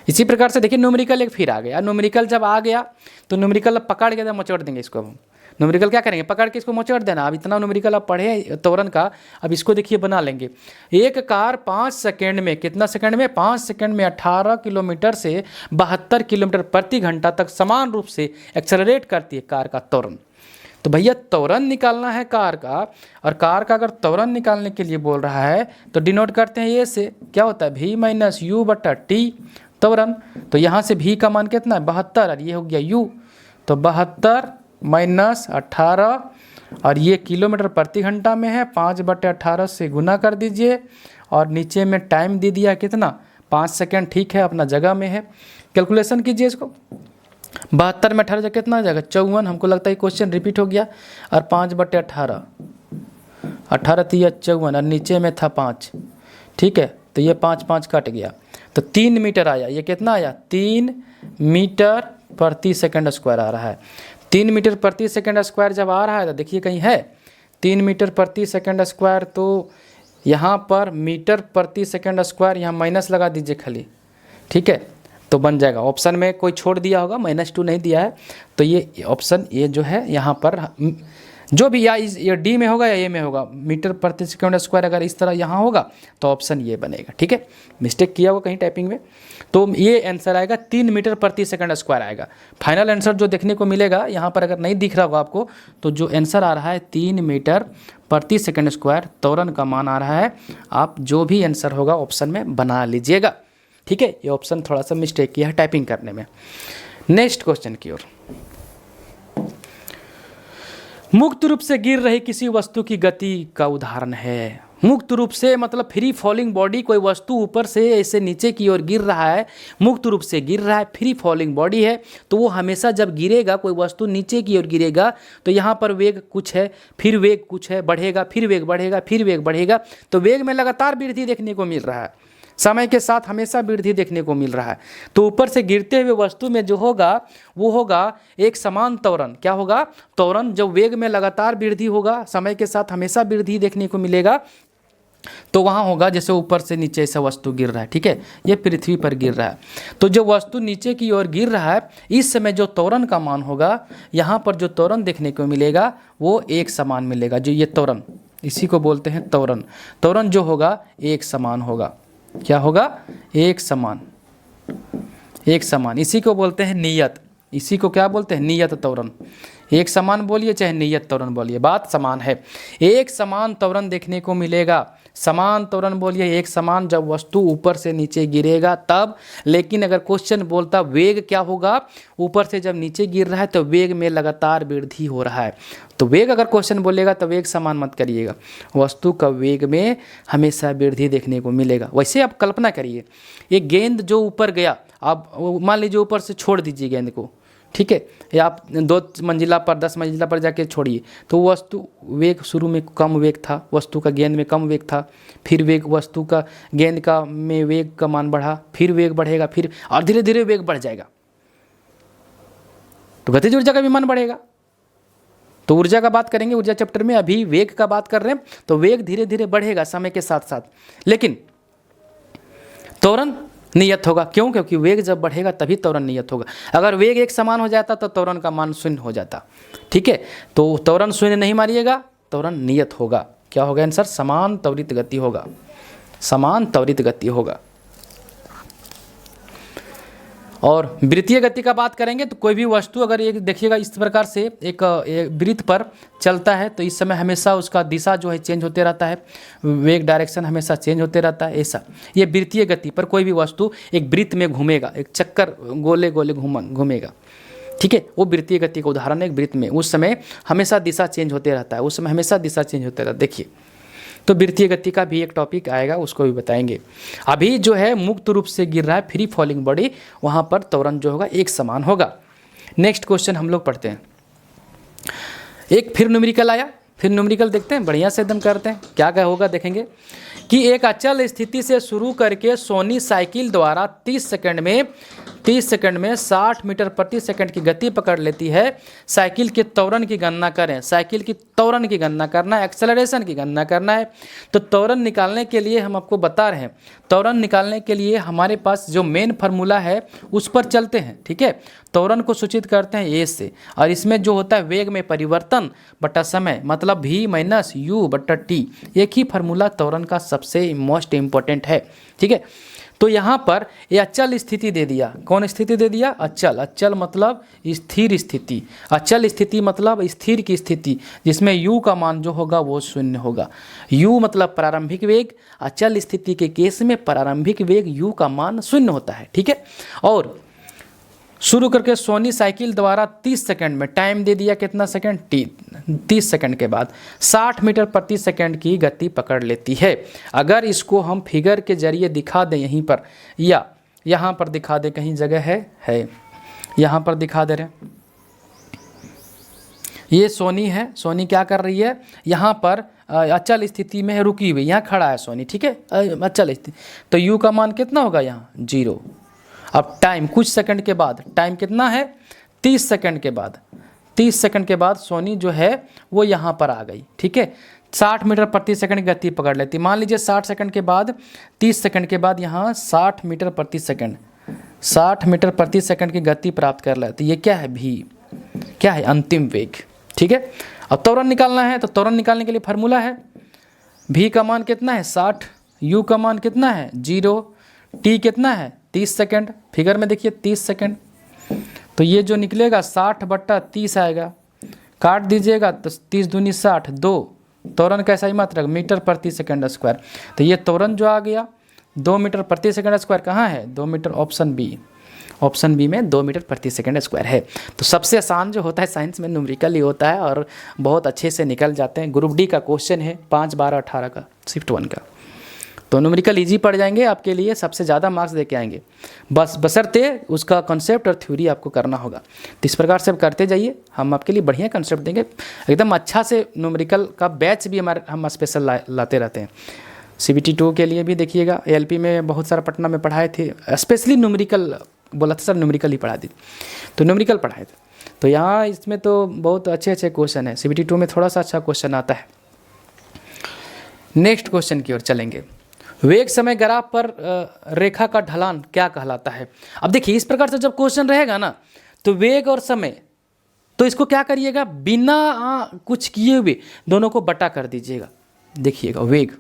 इसी प्रकार से देखिए न्यूमेरिकल एक फिर आ गया। न्यूमेरिकल जब आ गया तो न्यूमेरिकल अब पकड़ के मचोड़ देंगे इसको। हम न्यूमेरिकल क्या करेंगे? पकड़ के इसको मचोड़ देना। अब इतना न्यूमेरिकल आप पढ़े त्वरण का, अब इसको देखिए बना लेंगे। एक कार 5 सेकेंड में, कितना सेकेंड में? 5 सेकेंड में 18 किलोमीटर से 72 किलोमीटर प्रति घंटा तक समान रूप से एक्सेलरेट करती है कार का त्वरण। तो भैया त्वरण निकालना है कार का, और कार का अगर त्वरण निकालने के लिए बोल रहा है तो डिनोट करते हैं ये से। क्या होता है? v माइनस यू बटा टी त्वरण। तो यहाँ से v का मान कितना है? 72, और ये हो गया u। तो 72 माइनस 18, और ये किलोमीटर प्रति घंटा में है, 5/18 से गुना कर दीजिए, और नीचे में टाइम दे दिया कितना? 5 सेकेंड। ठीक है, अपना जगह में है। कैलकुलेशन कीजिए इसको। 72 में 18 कितना आ जाएगा? 54। हमको लगता है क्वेश्चन रिपीट हो गया। और 5/18, 18 3 54, और नीचे में था 5। ठीक है, तो ये 5 5 कट गया, तो 3 मीटर आया। ये कितना आया? 3 मीटर प्रति सेकंड स्क्वायर आ रहा है। 3 मीटर प्रति सेकंड स्क्वायर जब आ रहा है तो देखिए कहीं है 3 मीटर प्रति सेकंड स्क्वायर, तो यहाँ पर मीटर प्रति सेकंड स्क्वायर, यहाँ माइनस लगा दीजिए खाली। ठीक है, तो बन जाएगा। ऑप्शन में कोई छोड़ दिया होगा, -2 नहीं दिया है, तो ये ऑप्शन ए जो है यहाँ पर जो भी या ये डी में होगा या ए में होगा, मीटर प्रति सेकंड स्क्वायर अगर इस तरह यहाँ होगा तो ऑप्शन ये बनेगा। ठीक है, मिस्टेक किया होगा कहीं टाइपिंग में, तो ये आंसर आएगा 3 मीटर प्रति सेकंड स्क्वायर आएगा। फाइनल आंसर जो देखने को मिलेगा यहाँ पर, अगर नहीं दिख रहा होगा आपको, तो जो आंसर आ रहा है 3 मीटर प्रति सेकंड स्क्वायर त्वरण का मान आ रहा है। आप जो भी आंसर होगा ऑप्शन में बना लीजिएगा। ठीक है, ये ऑप्शन थोड़ा सा मिस्टेक किया है टाइपिंग करने में। नेक्स्ट क्वेश्चन की ओर। मुक्त रूप से गिर रही किसी वस्तु की गति का उदाहरण है। मुक्त रूप से मतलब फ्री फॉलिंग बॉडी, कोई वस्तु ऊपर से ऐसे नीचे की ओर गिर रहा है, मुक्त रूप से गिर रहा है, फ्री फॉलिंग बॉडी है, तो वो हमेशा जब गिरेगा, कोई वस्तु नीचे की ओर गिरेगा, तो यहाँ पर वेग कुछ है, फिर वेग कुछ है, बढ़ेगा, फिर वेग बढ़ेगा, फिर वेग बढ़ेगा। तो वेग में लगातार वृद्धि देखने को मिल रहा है, समय के साथ हमेशा वृद्धि देखने को मिल रहा है। तो ऊपर से गिरते हुए वस्तु में जो होगा वो होगा एक समान त्वरण। क्या होगा? त्वरण। जब वेग में लगातार वृद्धि होगा, समय के साथ हमेशा वृद्धि देखने को मिलेगा, तो वहाँ होगा जैसे ऊपर से नीचे ऐसा वस्तु गिर रहा है। ठीक है, ये पृथ्वी पर गिर रहा है, तो जो वस्तु नीचे की ओर गिर रहा है, इस समय जो त्वरण का मान होगा, यहाँ पर जो त्वरण देखने को मिलेगा वो एक समान मिलेगा। जो ये त्वरण, इसी को बोलते हैं त्वरण। त्वरण जो होगा एक समान होगा। क्या होगा? एक समान, एक समान। इसी को बोलते हैं नियत। इसी को क्या बोलते हैं? नियत त्वरण। एक समान बोलिए चाहे नियत त्वरण बोलिए, बात समान है। एक समान त्वरण देखने को मिलेगा। समान त्वरण बोलिए एक समान, जब वस्तु ऊपर से नीचे गिरेगा तब। लेकिन अगर क्वेश्चन बोलता वेग क्या होगा, ऊपर से जब नीचे गिर रहा है तो वेग में लगातार वृद्धि हो रहा है। तो वेग अगर क्वेश्चन बोलेगा तो वेग समान मत करिएगा, वस्तु का वेग में हमेशा वृद्धि देखने को मिलेगा। वैसे आप कल्पना करिए, एक गेंद जो ऊपर गया, आप मान लीजिए ऊपर से छोड़ दीजिए गेंद को, ठीक है, या आप 2 मंजिला पर 10 मंजिला पर जाके छोड़िए, तो वस्तु वेग शुरू में कम वेग था, वस्तु का गेंद में कम वेग था, फिर वेग वस्तु का गेंद का में वेग का मान बढ़ा, फिर वेग बढ़ेगा, फिर और धीरे धीरे वेग बढ़ जाएगा, तो गतिज ऊर्जा का भी मान बढ़ेगा। तो ऊर्जा का बात करेंगे ऊर्जा चैप्टर में, अभी वेग का बात कर रहे हैं, तो वेग धीरे धीरे बढ़ेगा समय के साथ साथ, लेकिन त्वरण नियत होगा। क्यों? क्योंकि वेग जब बढ़ेगा तभी त्वरण नियत होगा। अगर वेग एक समान हो जाता तो त्वरण का मान शून्य हो जाता, ठीक है। तो त्वरण शून्य नहीं मारिएगा, त्वरण नियत होगा। क्या होगा आंसर? समान त्वरित गति होगा, समान त्वरित गति होगा। और वृत्तीय गति का बात करेंगे तो कोई भी वस्तु अगर एक देखिएगा इस प्रकार से एक वृत्त पर चलता है तो इस समय हमेशा उसका दिशा जो है चेंज होते रहता है, वेग डायरेक्शन हमेशा चेंज होते रहता है। ऐसा ये वृत्तीय गति पर कोई भी वस्तु एक वृत्त में घूमेगा, एक चक्कर गोले गोले घूमेगा, ठीक है, वो वृत्तीय गति का उदाहरण है। एक वृत्त में उस समय हमेशा दिशा चेंज होते रहता है, उस समय हमेशा दिशा चेंज होते रहता है। देखिए, तो वृत्तीय गति का भी एक टॉपिक आएगा, उसको भी बताएंगे। अभी जो है मुक्त रूप से गिर रहा है, फ्री फॉलिंग बॉडी, वहाँ पर त्वरण जो होगा एक समान होगा। नेक्स्ट क्वेश्चन हम लोग पढ़ते हैं। एक फिर न्यूमेरिकल आया, फिर न्यूमेरिकल देखते हैं, बढ़िया से एकदम करते हैं, क्या क्या होगा देखेंगे। कि एक अचल स्थिति से शुरू करके सोनी साइकिल द्वारा 30 सेकंड में 60 मीटर प्रति सेकंड की गति पकड़ लेती है। साइकिल के त्वरण की गणना करें। साइकिल की त्वरण की गणना करना है, एक्सेलरेशन की गणना करना है। तो त्वरण निकालने के लिए हम आपको बता रहे हैं, त्वरण निकालने के लिए हमारे पास जो मेन फार्मूला है उस पर चलते हैं, ठीक है। त्वरण को सूचित करते हैं ए से, और इसमें जो होता है वेग में परिवर्तन बटा समय, मतलब v माइनस यू बटा टी। एक ही फार्मूला त्वरण का सबसे मोस्ट इम्पोर्टेंट है, ठीक है। तो यहाँ पर ये अचल स्थिति दे दिया। कौन स्थिति दे दिया? अचल। अचल मतलब स्थिर स्थिति, अचल स्थिति मतलब स्थिर की स्थिति, जिसमें u का मान जो होगा वो शून्य होगा। u मतलब प्रारंभिक वेग, अचल स्थिति के केस में प्रारंभिक वेग u का मान शून्य होता है, ठीक है। और शुरू करके सोनी साइकिल द्वारा 30 सेकंड में, टाइम दे दिया कितना सेकंड? 30 सेकंड के बाद 60 मीटर प्रति सेकंड की गति पकड़ लेती है। अगर इसको हम फिगर के जरिए दिखा दें यहीं पर, या यहाँ पर दिखा दें, कहीं जगह है यहाँ पर दिखा दे रहे हैं। ये सोनी है, सोनी क्या कर रही है? यहाँ पर अचल स्थिति में है, रुकी हुई, यहाँ खड़ा है सोनी, ठीक है, अचल स्थिति। तो यू का मान कितना होगा? यहाँ 0। अब टाइम कुछ सेकंड के बाद, टाइम कितना है? 30 सेकंड के बाद, 30 सेकंड के बाद सोनी जो है वो यहाँ पर आ गई, ठीक है। 60 मीटर प्रति सेकंड की गति पकड़ लेती। मान लीजिए 60 सेकंड के बाद, 30 सेकंड के बाद यहाँ 60 मीटर प्रति सेकंड, 60 मीटर प्रति सेकंड की गति प्राप्त कर लेती। ये क्या है? भी क्या है? अंतिम वेग, ठीक है। अब त्वरण निकालना है, तो त्वरण निकालने के लिए फार्मूला है, भी का मान कितना है? 60, यू का मान कितना है? 0, टी कितना है? 30 सेकंड। फिगर में देखिए 30 सेकंड, तो ये जो निकलेगा 60 बट्टा 30 आएगा, काट दीजिएगा तो 30 दूनी 60, 2। त्वरण कैसा ही मात्रक? मीटर प्रति सेकंड स्क्वायर। तो ये त्वरण जो आ गया 2 मीटर प्रति सेकंड स्क्वायर कहाँ है? 2 metre, option B, option B में 2 मीटर प्रति सेकंड स्क्वायर है। तो सबसे आसान जो होता है साइंस में न्यूमेरिकल ही होता है, और बहुत अच्छे से निकल जाते हैं। ग्रुप डी का क्वेश्चन है 5, 12, 18 का, शिफ्ट 1 का। तो न्यूमेरिकल इजी पड़ जाएंगे आपके लिए, सबसे ज़्यादा मार्क्स दे के आएंगे, बस बशर्ते उसका कॉन्सेप्ट और थ्योरी आपको करना होगा। तो इस प्रकार से आप करते जाइए, हम आपके लिए बढ़िया कॉन्सेप्ट देंगे एकदम अच्छा से। न्यूमेरिकल का बैच भी हम स्पेशल लाते रहते हैं। CBT 2 के लिए भी देखिएगा, ALP में बहुत सारा पटना में पढ़ाए थे, स्पेशली न्यूमेरिकल बोला था सर, न्यूमेरिकल ही पढ़ा दी, तो न्यूमेरिकल पढ़ाए थे। तो यहाँ इसमें तो बहुत अच्छे अच्छे क्वेश्चन है। CBT 2 में थोड़ा सा अच्छा क्वेश्चन आता है। नेक्स्ट क्वेश्चन की ओर चलेंगे। वेग समय ग्राफ पर रेखा का ढलान क्या कहलाता है? अब देखिए इस प्रकार से जब क्वेश्चन रहेगा ना, तो वेग और समय, तो इसको क्या करिएगा? बिना कुछ किए हुए दोनों को बटा कर दीजिएगा। देखिएगा वेग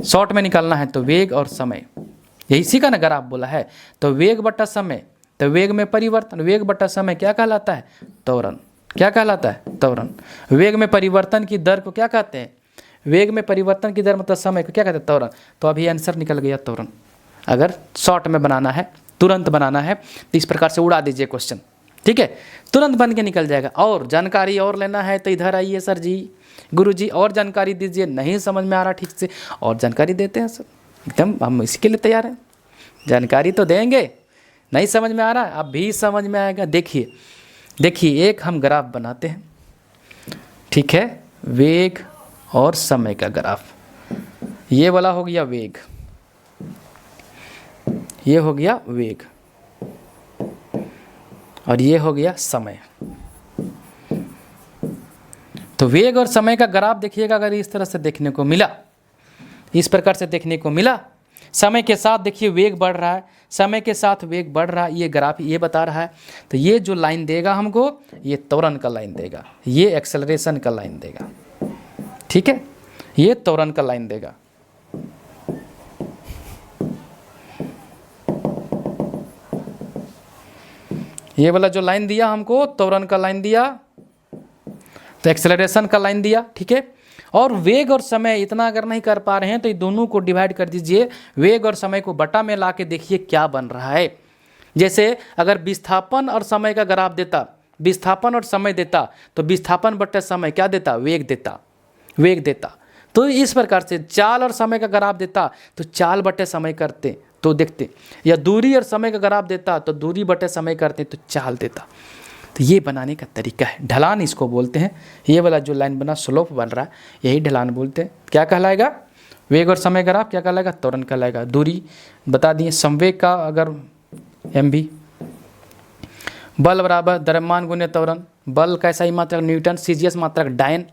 शॉर्ट में निकालना है, तो वेग और समय, यही इसी का ना ग्राफ बोला है। तो वेग बटा समय, तो वेग में परिवर्तन, वेग बटा समय क्या कहलाता है? त्वरण। क्या कहलाता है? त्वरण। वेग में परिवर्तन की दर को क्या कहते हैं? वेग में परिवर्तन की दर मतलब समय को क्या कहते हैं? त्वरण। तो अभी आंसर निकल गया त्वरण। अगर शॉर्ट में बनाना है, तुरंत बनाना है, तो इस प्रकार से उड़ा दीजिए क्वेश्चन, ठीक है, तुरंत बन के निकल जाएगा। और जानकारी और लेना है तो इधर आइए सर जी, गुरु जी और जानकारी दीजिए। नहीं समझ में आ रहा ठीक से, और जानकारी देते हैं सर, एकदम हम इसके लिए तैयार हैं, जानकारी तो देंगे। नहीं समझ में आ रहा, अब भी समझ में आएगा। देखिए देखिए, एक हम ग्राफ बनाते हैं, ठीक है, वेग और समय का ग्राफ। ये वाला हो गया वेग, ये हो गया वेग, और ये हो गया समय। तो वेग और समय का ग्राफ देखिएगा, अगर इस तरह से देखने को मिला, इस प्रकार से देखने को मिला, समय के साथ देखिए वेग बढ़ रहा है, समय के साथ वेग बढ़ रहा है, ये ग्राफ ये बता रहा है। तो ये जो लाइन देगा हमको, ये त्वरण का लाइन देगा, ये एक्सेलरेशन का लाइन देगा, ठीक है, ये त्वरण का लाइन देगा। ये वाला जो लाइन दिया हमको, त्वरण का लाइन दिया, तो एक्सेलरेशन का लाइन दिया, ठीक है। और वेग और समय इतना अगर नहीं कर पा रहे हैं तो ये दोनों को डिवाइड कर दीजिए, वेग और समय को बटा में ला के देखिए क्या बन रहा है। जैसे अगर विस्थापन और समय का ग्राफ देता, विस्थापन और समय देता, तो विस्थापन बटे समय क्या देता? वेग देता, वेग देता। तो इस प्रकार से चाल और समय का ग्राफ देता तो चाल बटे समय करते तो देखते, या दूरी और समय का ग्राफ देता तो दूरी बटे समय करते तो चाल देता। तो ये बनाने का तरीका है, ढलान इसको बोलते हैं। ये वाला जो लाइन बना, स्लोप बन रहा है, यही ढलान बोलते हैं। क्या कहलाएगा? वेग और समय ग्राफ क्या कहलाएगा? त्वरण कहलाएगा। दूरी बता दिए, संवेग का अगर mv, बल बराबर द्रव्यमान गुने त्वरण, बल का SI मात्रक न्यूटन, CGS मात्रक डायन,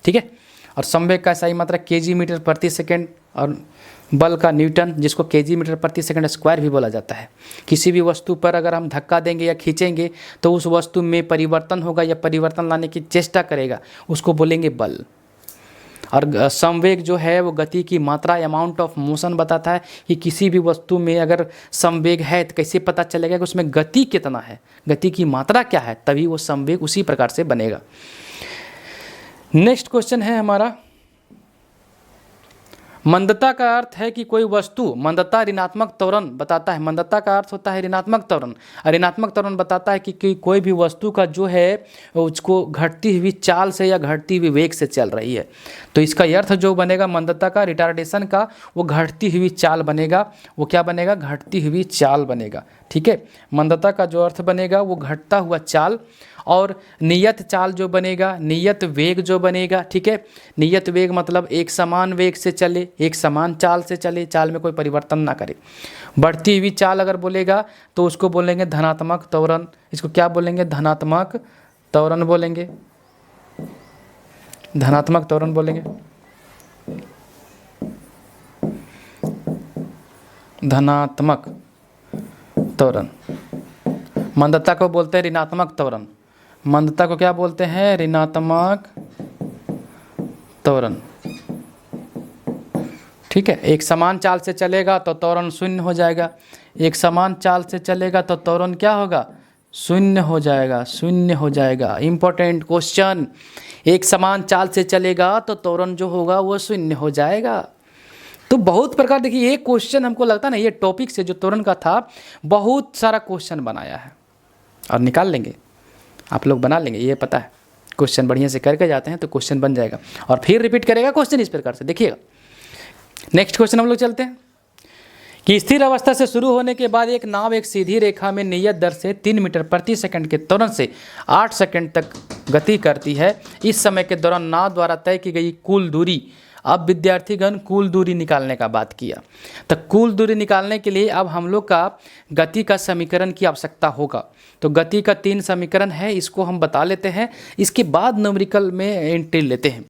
ठीक है, और संवेग का SI मात्रक kg मीटर प्रति सेकेंड, और बल का न्यूटन, जिसको kg मीटर प्रति सेकंड स्क्वायर भी बोला जाता है। किसी भी वस्तु पर अगर हम धक्का देंगे या खींचेंगे तो उस वस्तु में परिवर्तन होगा या परिवर्तन लाने की चेष्टा करेगा, उसको बोलेंगे बल। और संवेग जो है वो गति की मात्रा, अमाउंट ऑफ मोशन बताता है कि किसी भी वस्तु में अगर संवेग है तो कैसे पता चलेगा कि उसमें गति कितना है, गति की मात्रा क्या है, तभी वो संवेग उसी प्रकार से बनेगा। नेक्स्ट क्वेश्चन है हमारा, मंदता का अर्थ है कि कोई वस्तु, मंदता ऋणात्मक त्वरण बताता है, मंदता का अर्थ होता है ऋणात्मक त्वरण, और ऋणात्मक त्वरण बताता है कि कोई भी वस्तु का जो है उसको घटती हुई चाल से या घटती हुई वेग से चल रही है। तो इसका अर्थ जो बनेगा मंदता का, रिटार्डेशन का, वो घटती हुई चाल बनेगा। वो क्या बनेगा? घटती हुई चाल बनेगा, ठीक है। मंदता का जो अर्थ बनेगा वो घटता हुआ चाल, और नियत चाल जो बनेगा, नियत वेग जो बनेगा, ठीक है। नियत वेग मतलब एक समान वेग से चले, एक समान चाल से चले, चाल में कोई परिवर्तन ना करे। बढ़ती हुई चाल अगर बोलेगा तो उसको बोलेंगे धनात्मक त्वरण। इसको क्या बोलेंगे? धनात्मक त्वरण बोलेंगे, धनात्मक त्वरण बोलेंगे, धनात्मक त्वरण। मंदता को बोलते हैं ऋणात्मक त्वरण, मंदता को क्या बोलते हैं? ऋणात्मक त्वरण, ठीक है। एक समान चाल से चलेगा तो त्वरण शून्य हो जाएगा, एक समान चाल से चलेगा तो त्वरण क्या होगा? शून्य हो जाएगा, शून्य हो जाएगा। इंपॉर्टेंट क्वेश्चन, एक समान चाल से चलेगा तो त्वरण जो होगा वो शून्य हो जाएगा। तो बहुत प्रकार, देखिए ये क्वेश्चन हमको लगता है ना, ये टॉपिक से जो त्वरण का था बहुत सारा क्वेश्चन बनाया है, और निकाल लेंगे, आप लोग बना लेंगे, ये पता है। क्वेश्चन बढ़िया से करके जाते हैं तो क्वेश्चन बन जाएगा, और फिर रिपीट करेगा क्वेश्चन इस प्रकार से। देखिएगा नेक्स्ट क्वेश्चन हम लोग चलते हैं कि स्थिर अवस्था से शुरू होने के बाद एक नाव एक सीधी रेखा में नियत दर से 3 मीटर प्रति सेकंड के त्वरण से 8 सेकंड तक गति करती है। इस समय के दौरान नाव द्वारा तय की गई कुल दूरी। अब विद्यार्थीगण कुल दूरी निकालने का बात किया, तो कुल दूरी निकालने के लिए अब हम लोग का गति का समीकरण की आवश्यकता होगा। तो गति का 3 समीकरण है, इसको हम बता लेते हैं, इसके बाद न्यूमेरिकल में एंट्री लेते हैं।